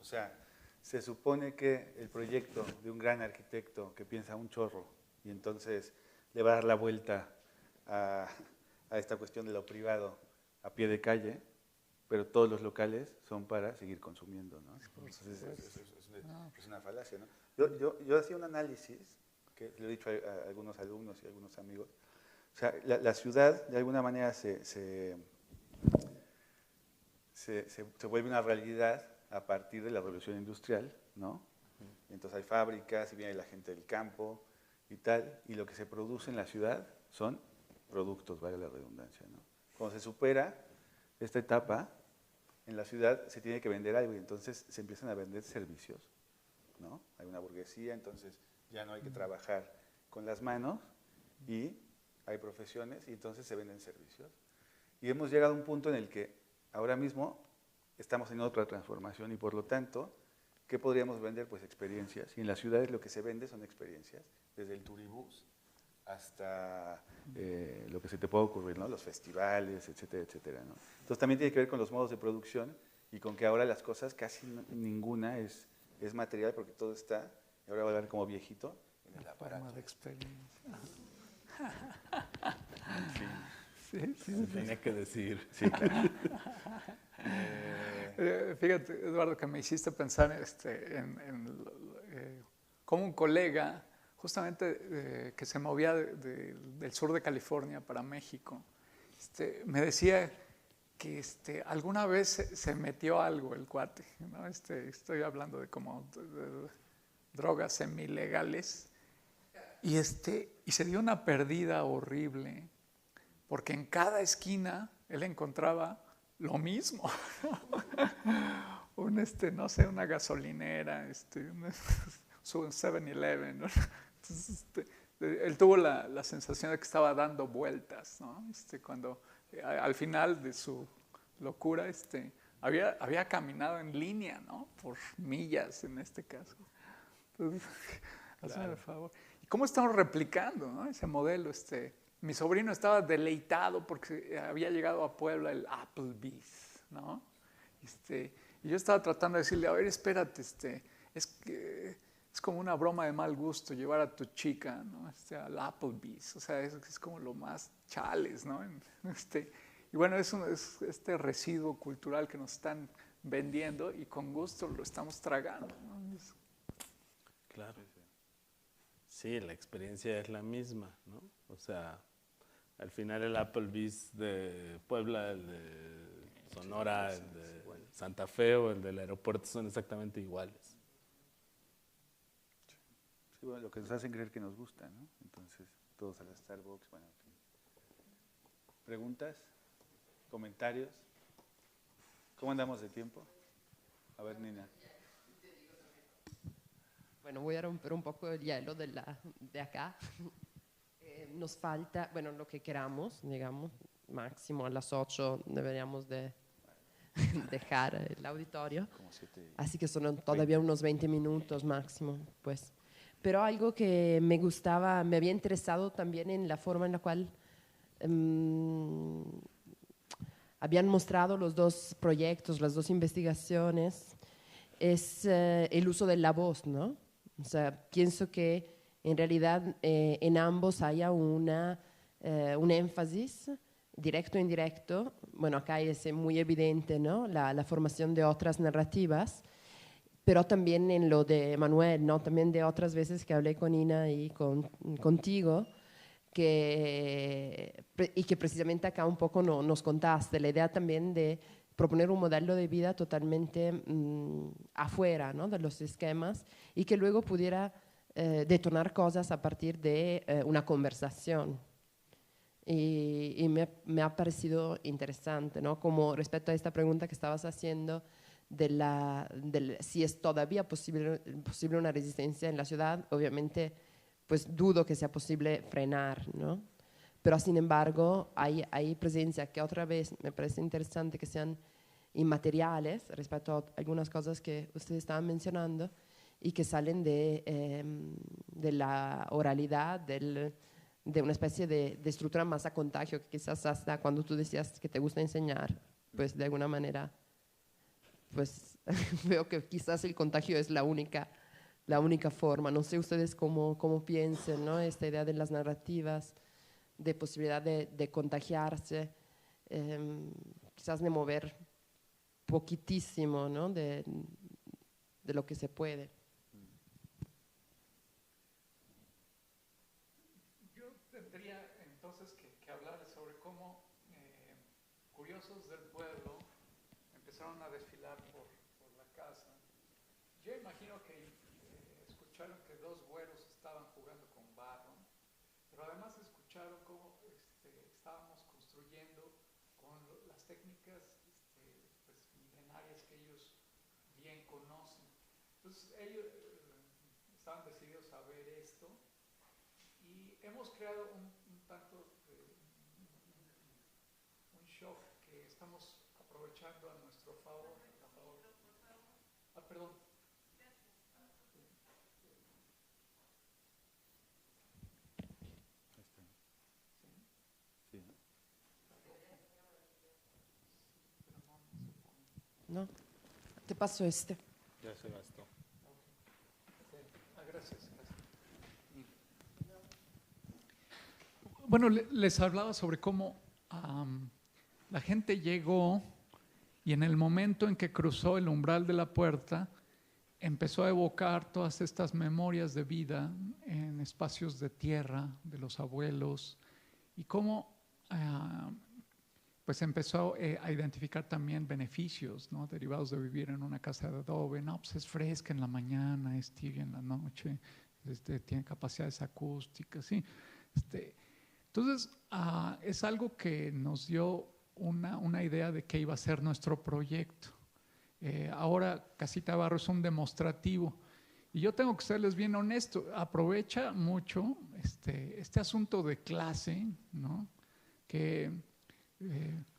O sea, se supone que el proyecto de un gran arquitecto que piensa un chorro y entonces le va a dar la vuelta a esta cuestión de lo privado a pie de calle, pero todos los locales son para seguir consumiendo, ¿no? Entonces, es una falacia, ¿no? Yo hacía un análisis que le he dicho a algunos alumnos y a algunos amigos. O sea, la ciudad de alguna manera se vuelve una realidad a partir de la revolución industrial, ¿no? Entonces hay fábricas y viene la gente del campo y tal, y lo que se produce en la ciudad son productos, vale la redundancia, ¿no? Cuando se supera esta etapa, en la ciudad se tiene que vender algo y entonces se empiezan a vender servicios, ¿no? Hay una burguesía, entonces ya no hay que trabajar con las manos y hay profesiones y entonces se venden servicios. Y hemos llegado a un punto en el que ahora mismo estamos en otra transformación y por lo tanto, ¿qué podríamos vender? Pues experiencias. Y en las ciudades lo que se vende son experiencias, desde el turibús hasta lo que se te pueda ocurrir, ¿no? Los festivales, etcétera, etcétera, ¿no? Entonces también tiene que ver con los modos de producción y con que ahora las cosas casi ninguna es material porque todo está, y ahora va a hablar como viejito, en el aparato. Forma de experiencia. Sí, tenía que decir. Sí, claro. Fíjate, Eduardo, que me hiciste pensar como un colega, justamente que se movía del sur de California para México, me decía que alguna vez se metió algo el cuate, ¿no? Estoy hablando de como de drogas semilegales, y se dio una pérdida horrible, porque en cada esquina él encontraba lo mismo. No sé, una gasolinera, un 7-Eleven, ¿no? Entonces, él tuvo la sensación de que estaba dando vueltas, ¿no? Cuando al final de su locura, había caminado en línea, ¿no? Por millas en este caso. Entonces, hazme el favor. ¿Y cómo estamos replicando, ¿no? Ese modelo? Mi sobrino estaba deleitado porque había llegado a Puebla el Applebee's, ¿no? Y yo estaba tratando de decirle, a ver, espérate, es como una broma de mal gusto llevar a tu chica, ¿no? Al Applebee's, o sea, es como lo más chales, ¿no? Y bueno, es este residuo cultural que nos están vendiendo y con gusto lo estamos tragando, ¿no? Claro. Sí, la experiencia es la misma, ¿no? O sea, al final el Applebee's de Puebla, el de Sonora, el de Santa Fe o el del aeropuerto son exactamente iguales. Sí, bueno, lo que nos hacen creer que nos gusta, ¿no? Entonces, todos a la Starbucks, bueno, en fin. ¿Preguntas? ¿Comentarios? ¿Cómo andamos de tiempo? A ver, Nina. Bueno, voy a romper un poco el hielo de acá. Nos falta, bueno, lo que queramos, digamos, máximo a las 8 deberíamos de dejar el auditorio. Así que son todavía unos 20 minutos máximo, pues. Pero algo que me gustaba, me había interesado también en la forma en la cual habían mostrado los dos proyectos, las dos investigaciones, es el uso de la voz, ¿no? O sea, pienso que en realidad en ambos haya un énfasis directo e indirecto. Bueno, acá es muy evidente, ¿no? La formación de otras narrativas, pero también en lo de Manuel, ¿no? También de otras veces que hablé con Ina y contigo, y que precisamente acá un poco nos contaste, la idea también de proponer un modelo de vida totalmente afuera, ¿no? De los esquemas, y que luego pudiera detonar cosas a partir de una conversación. Y me ha parecido interesante, ¿no? Como respecto a esta pregunta que estabas haciendo si es todavía posible una resistencia en la ciudad, obviamente pues dudo que sea posible frenar, ¿no? Pero sin embargo hay presencia que otra vez me parece interesante que sean inmateriales respecto a algunas cosas que ustedes estaban mencionando y que salen de la oralidad, de una especie de estructura más a contagio, que quizás hasta cuando tú decías que te gusta enseñar, pues de alguna manera, pues veo que quizás el contagio es la única forma. No sé ustedes cómo piensen, ¿no? Esta idea de las narrativas, de posibilidad de contagiarse, quizás de mover poquitísimo, ¿no? de lo que se puede. Yo tendría entonces que hablar sobre cómo curiosos del pueblo empezaron a desfilar por la casa. Yo imagino que escucharon que dos güeros estaban jugando con barro, pero además escucharon cómo estábamos construyendo con las técnicas pues, milenarias que ellos bien conocen. Entonces ellos estaban decididos a ver esto y hemos creado un tanto un shock que estamos aprovechando a nuestro favor. Perdón. ¿No? Te paso este. Ya se gastó. Gracias. Bueno, les hablaba sobre cómo la gente llegó y en el momento en que cruzó el umbral de la puerta, empezó a evocar todas estas memorias de vida en espacios de tierra de los abuelos y cómo pues empezó a identificar también beneficios, ¿no? Derivados de vivir en una casa de adobe. No, pues es fresca en la mañana, es tibia en la noche, tiene capacidades acústicas, ¿sí? Entonces, es algo que nos dio una idea de qué iba a ser nuestro proyecto. Ahora Casita Barro es un demostrativo y yo tengo que serles bien honesto, aprovecha mucho este asunto de clase, ¿no? Que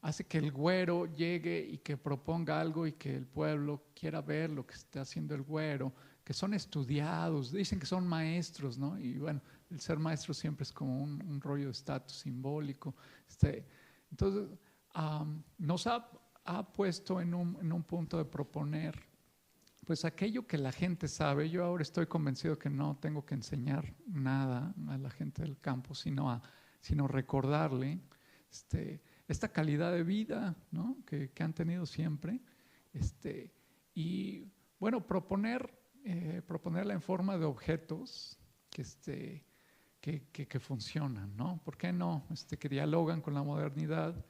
hace que el güero llegue y que proponga algo y que el pueblo quiera ver lo que está haciendo el güero, que son estudiados, dicen que son maestros, ¿no? Y bueno, el ser maestro siempre es como un rollo de estatus simbólico. Entonces, nos ha puesto en un punto de proponer pues aquello que la gente sabe. Yo ahora estoy convencido que no tengo que enseñar nada a la gente del campo, sino recordarle esta calidad de vida, ¿no? que han tenido siempre, y bueno, proponerla en forma de objetos que funcionan, ¿no? ¿Por qué no? Que dialogan con la modernidad.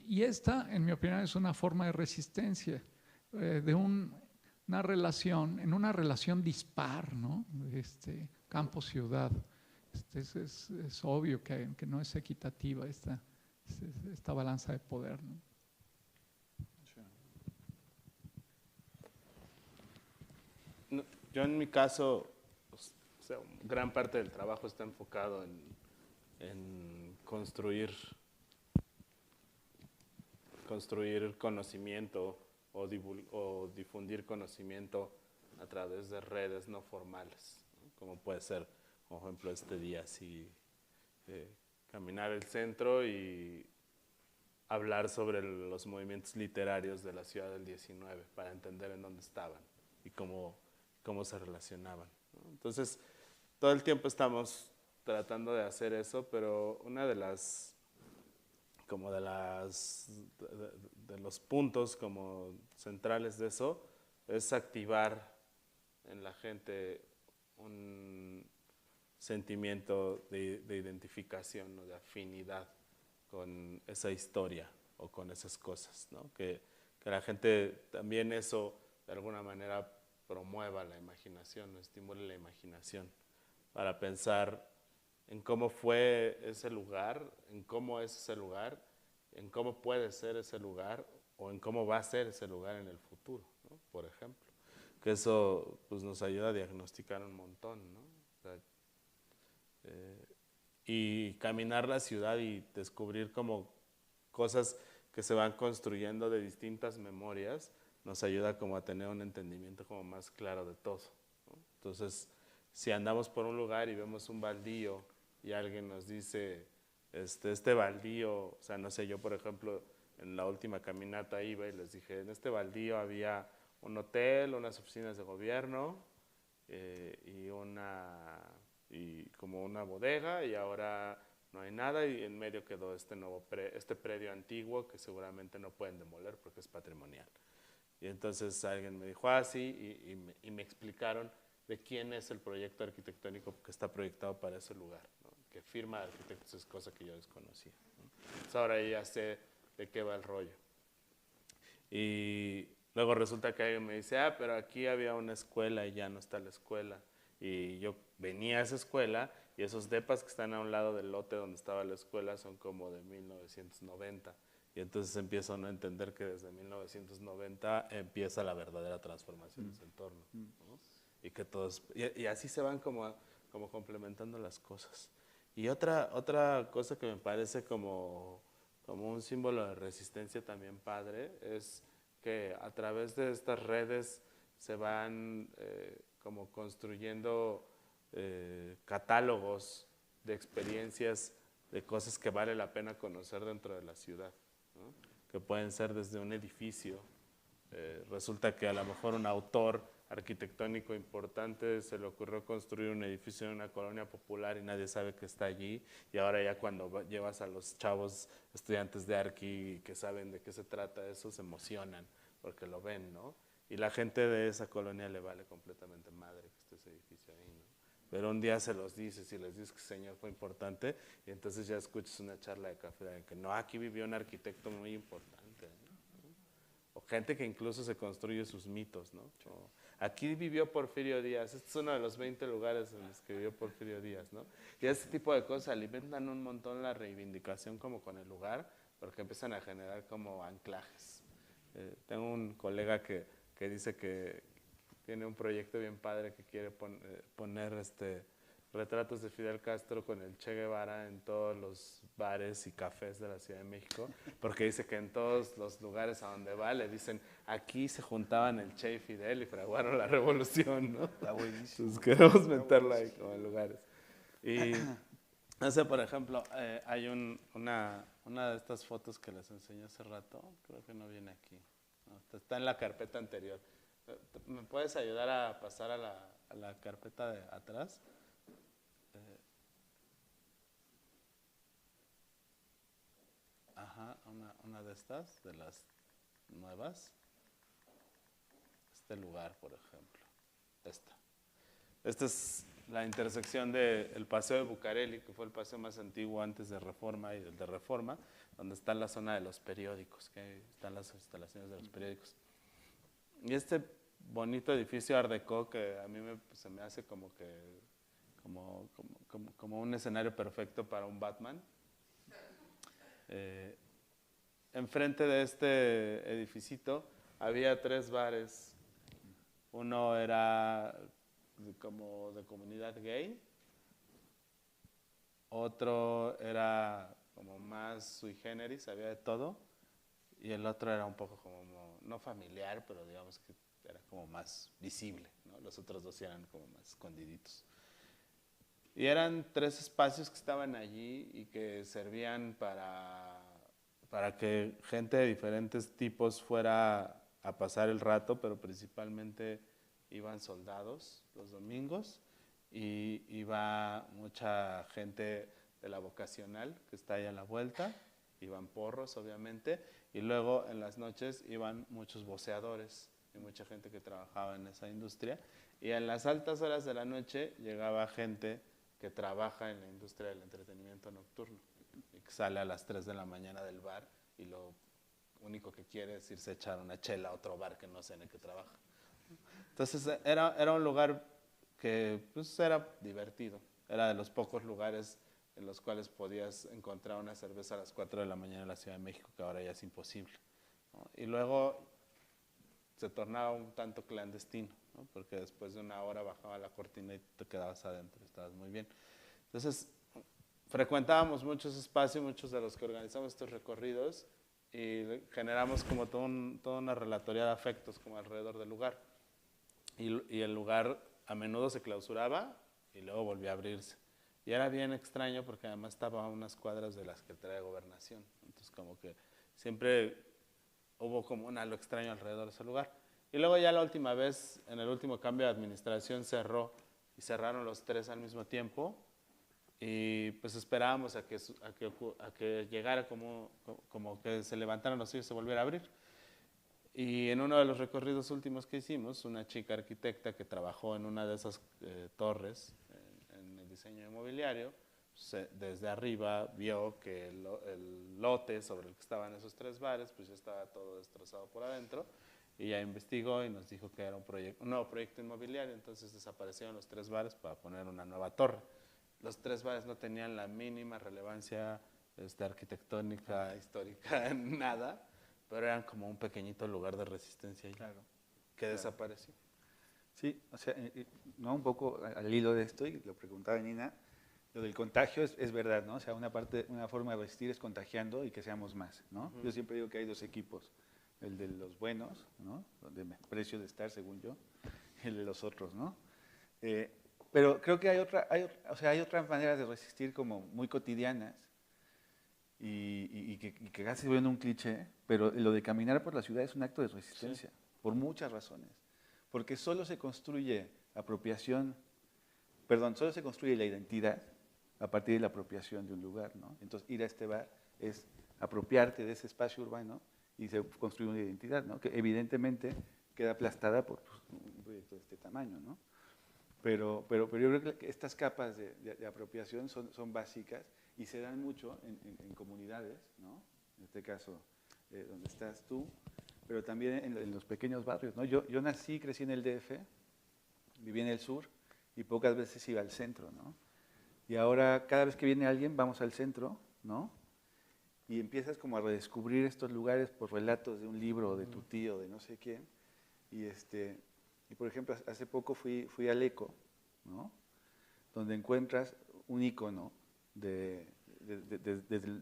Y esta, en mi opinión, es una forma de resistencia, de una relación dispar, ¿no? Campo-ciudad. Es obvio que no es equitativa esta balanza de poder, ¿no? No, yo en mi caso, pues, o sea, gran parte del trabajo está enfocado en construir conocimiento o difundir conocimiento a través de redes no formales, ¿no? Como puede ser, por ejemplo, este día así, caminar el centro y hablar sobre los movimientos literarios de la ciudad del 19 para entender en dónde estaban y cómo se relacionaban, ¿no? Entonces, todo el tiempo estamos tratando de hacer eso, pero una de las, como de los puntos como centrales de eso es activar en la gente un sentimiento de identificación, ¿no? De afinidad con esa historia o con esas cosas, ¿no? Que la gente también eso de alguna manera promueva la imaginación, ¿no? Estimule la imaginación para pensar en cómo fue ese lugar, en cómo es ese lugar, en cómo puede ser ese lugar o en cómo va a ser ese lugar en el futuro, ¿no? Por ejemplo. Que eso pues, nos ayuda a diagnosticar un montón, ¿no? O sea, y caminar la ciudad y descubrir como cosas que se van construyendo de distintas memorias nos ayuda como a tener un entendimiento como más claro de todo, ¿no? Entonces, si andamos por un lugar y vemos un baldío y alguien nos dice, este baldío, o sea, no sé, yo por ejemplo, en la última caminata iba y les dije, en este baldío había un hotel, unas oficinas de gobierno y como una bodega, y ahora no hay nada y en medio quedó este predio antiguo que seguramente no pueden demoler porque es patrimonial. Y entonces alguien me dijo, sí, y me explicaron de quién es el proyecto arquitectónico que está proyectado para ese lugar, ¿no? Que firma de arquitectos es cosa que yo desconocía, ¿no? Entonces ahora ya sé de qué va el rollo. Y luego resulta que alguien me dice, pero aquí había una escuela y ya no está la escuela. Y yo venía a esa escuela y esos depas que están a un lado del lote donde estaba la escuela son como de 1990. Y entonces empiezo a no entender que desde 1990 empieza la verdadera transformación de ese entorno, ¿no? Y que y así se van como complementando las cosas. Y otra cosa que me parece como un símbolo de resistencia también padre es que a través de estas redes se van como construyendo catálogos de experiencias, de cosas que vale la pena conocer dentro de la ciudad, ¿no? Que pueden ser desde un edificio. Resulta que a lo mejor un autor arquitectónico importante se le ocurrió construir un edificio en una colonia popular y nadie sabe que está allí, y ahora ya cuando llevas a los chavos estudiantes de arqui que saben de qué se trata eso, se emocionan porque lo ven, ¿no? Y la gente de esa colonia le vale completamente madre que esté ese edificio ahí, ¿no? Pero un día se los dices y les dices que ese señor fue importante y entonces ya escuchas una charla de café de que no, aquí vivió un arquitecto muy importante, ¿no? O gente que incluso se construye sus mitos, ¿no? O, aquí vivió Porfirio Díaz, este es uno de los 20 lugares en los que vivió Porfirio Díaz, ¿no? Y ese tipo de cosas alimentan un montón la reivindicación como con el lugar, porque empiezan a generar como anclajes. Tengo un colega que dice que tiene un proyecto bien padre que quiere poner retratos de Fidel Castro con el Che Guevara en todos los bares y cafés de la Ciudad de México, porque dice que en todos los lugares a donde va le dicen, aquí se juntaban el Che y Fidel y fraguaron la revolución, ¿no? Está buenísimo. Entonces queremos meterlo ahí como en lugares. Y, no sé, por ejemplo, hay una de estas fotos que les enseñé hace rato, creo que no viene aquí, ¿no? Está en la carpeta anterior. ¿Me puedes ayudar a pasar a la carpeta de atrás? Ajá, una de estas, de las nuevas. Este lugar, por ejemplo. Esta es la intersección del Paseo de Bucareli, que fue el paseo más antiguo antes de Reforma y del de Reforma, donde está la zona de los periódicos, que están las instalaciones de los periódicos. Y este bonito edificio Art Deco que a mí se me hace como un escenario perfecto para un Batman. Enfrente de este edificito había 3 bares. Uno era como de comunidad gay, otro era como más sui generis, había de todo, y el otro era un poco como, no familiar, pero digamos que era como más visible, ¿no? Los otros 2 eran como más escondiditos. Y eran 3 espacios que estaban allí y que servían para para que gente de diferentes tipos fuera a pasar el rato, pero principalmente iban soldados los domingos y iba mucha gente de la vocacional que está ahí a la vuelta, iban porros obviamente, y luego en las noches iban muchos voceadores y mucha gente que trabajaba en esa industria, y en las altas horas de la noche llegaba gente que trabaja en la industria del entretenimiento nocturno y que sale a las 3 de la mañana del bar y lo único que quiere es irse a echar una chela a otro bar que no sé en el que trabaja. Entonces era un lugar que pues, era divertido, era de los pocos lugares en los cuales podías encontrar una cerveza a las 4 de la mañana en la Ciudad de México, que ahora ya es imposible, ¿no? Y luego se tornaba un tanto clandestino, ¿no? Porque después de una hora bajaba la cortina y te quedabas adentro, estabas muy bien. Entonces, frecuentábamos muchos espacios, muchos de los que organizamos estos recorridos, y generamos como toda una relatoría de afectos como alrededor del lugar. Y el lugar a menudo se clausuraba y luego volvía a abrirse. Y era bien extraño porque además estaba a unas cuadras de la Secretaría de Gobernación. Entonces como que siempre hubo como un halo extraño alrededor de ese lugar. Y luego ya la última vez, en el último cambio de administración, cerró y cerraron los 3 al mismo tiempo. Y pues esperábamos a que llegara como que se levantaran los suyos y se volviera a abrir. Y en uno de los recorridos últimos que hicimos, una chica arquitecta que trabajó en una de esas torres en el diseño inmobiliario, desde arriba vio que el lote sobre el que estaban esos 3 bares, pues ya estaba todo destrozado por adentro, y ya investigó y nos dijo que era un nuevo proyecto inmobiliario. Entonces desaparecieron los 3 bares para poner una nueva torre. Los 3 bares no tenían la mínima relevancia arquitectónica, histórica, nada, pero eran como un pequeñito lugar de resistencia ahí, Claro, que desapareció. Sí, o sea, no, un poco al hilo de esto, y lo preguntaba Nina, lo del contagio es verdad, ¿no? O sea, una forma de resistir es contagiando y que seamos más, ¿no? Yo siempre digo que hay 2 equipos, el de los buenos, ¿no? Donde me precio de estar, según yo, y el de los otros, ¿no? Pero creo que hay otras maneras de resistir como muy cotidianas y que casi se vuelven un cliché, pero lo de caminar por la ciudad es un acto de resistencia, por muchas razones. Porque solo se construye solo se construye la identidad a partir de la apropiación de un lugar, ¿no? Entonces, ir a este bar es apropiarte de ese espacio urbano y se construye una identidad, ¿no? Que evidentemente queda aplastada por un proyecto de este tamaño, ¿no? Pero yo creo que estas capas de apropiación son básicas y se dan mucho en comunidades, ¿no? En este caso, donde estás tú, pero también en los pequeños barrios, ¿no? Yo crecí en el DF, viví en el sur y pocas veces iba al centro, ¿no? Y ahora cada vez que viene alguien vamos al centro, ¿no? Y empiezas como a redescubrir estos lugares por relatos de un libro o de tu tío, de no sé quién. Y por ejemplo, hace poco fui al ECO, ¿no? Donde encuentras un ícono de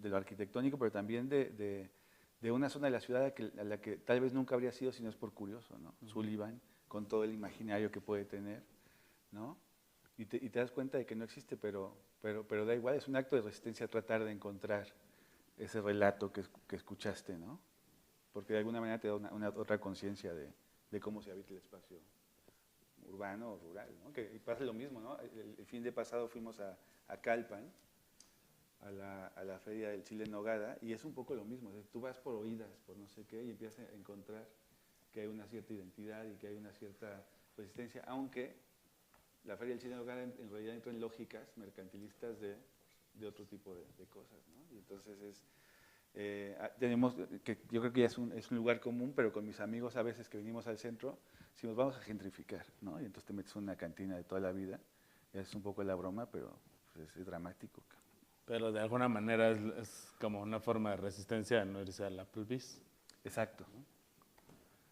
lo arquitectónico, pero también de una zona de la ciudad a la que tal vez nunca habría sido si no es por curioso, ¿no? Sullivan, con todo el imaginario que puede tener, ¿no? Y te das cuenta de que no existe, pero da igual, es un acto de resistencia tratar de encontrar ese relato que escuchaste, ¿no? Porque de alguna manera te da una otra conciencia de cómo se habita el espacio urbano o rural, ¿no? Y pasa lo mismo, ¿no? El fin de pasado fuimos a Calpan, a la feria del chile en nogada, y es un poco lo mismo. Tú vas por oídas, por no sé qué, y empiezas a encontrar que hay una cierta identidad y que hay una cierta resistencia, aunque la feria del chile en nogada en realidad entra en lógicas mercantilistas de otro tipo de cosas, ¿no? Y entonces yo creo que ya es un lugar común, pero con mis amigos a veces que venimos al centro, si nos vamos a gentrificar, ¿no? Y entonces te metes en una cantina de toda la vida, es un poco la broma, pero pues, es dramático. Pero de alguna manera es como una forma de resistencia a no irse al Applebee's. Exacto. ¿No?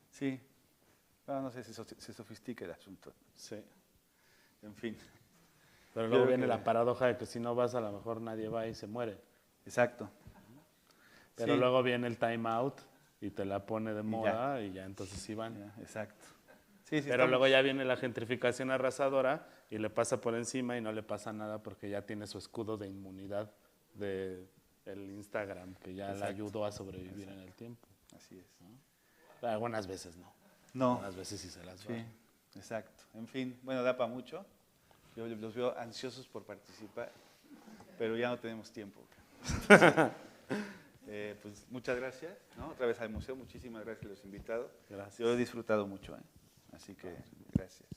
Sí. No sé si se sofistica el asunto. Sí. En fin. Pero luego viene la paradoja de que si no vas, a lo mejor nadie va y se muere. Exacto. Pero sí. luego viene el time out y te la pone de moda y ya entonces sí van. Ya, exacto. Sí, pero luego ya viene la gentrificación arrasadora y le pasa por encima y no le pasa nada porque ya tiene su escudo de inmunidad del el Instagram, que ya Exacto. la ayudó a sobrevivir en el tiempo. Así es. Algunas veces no. No. Algunas veces sí se las va. Sí, exacto. En fin, bueno, da para mucho. Yo los veo ansiosos por participar, pero ya no tenemos tiempo. Pues muchas gracias, ¿no? Otra vez al museo, muchísimas gracias a los invitados. Gracias. Yo he disfrutado mucho, ¿eh? Así que gracias.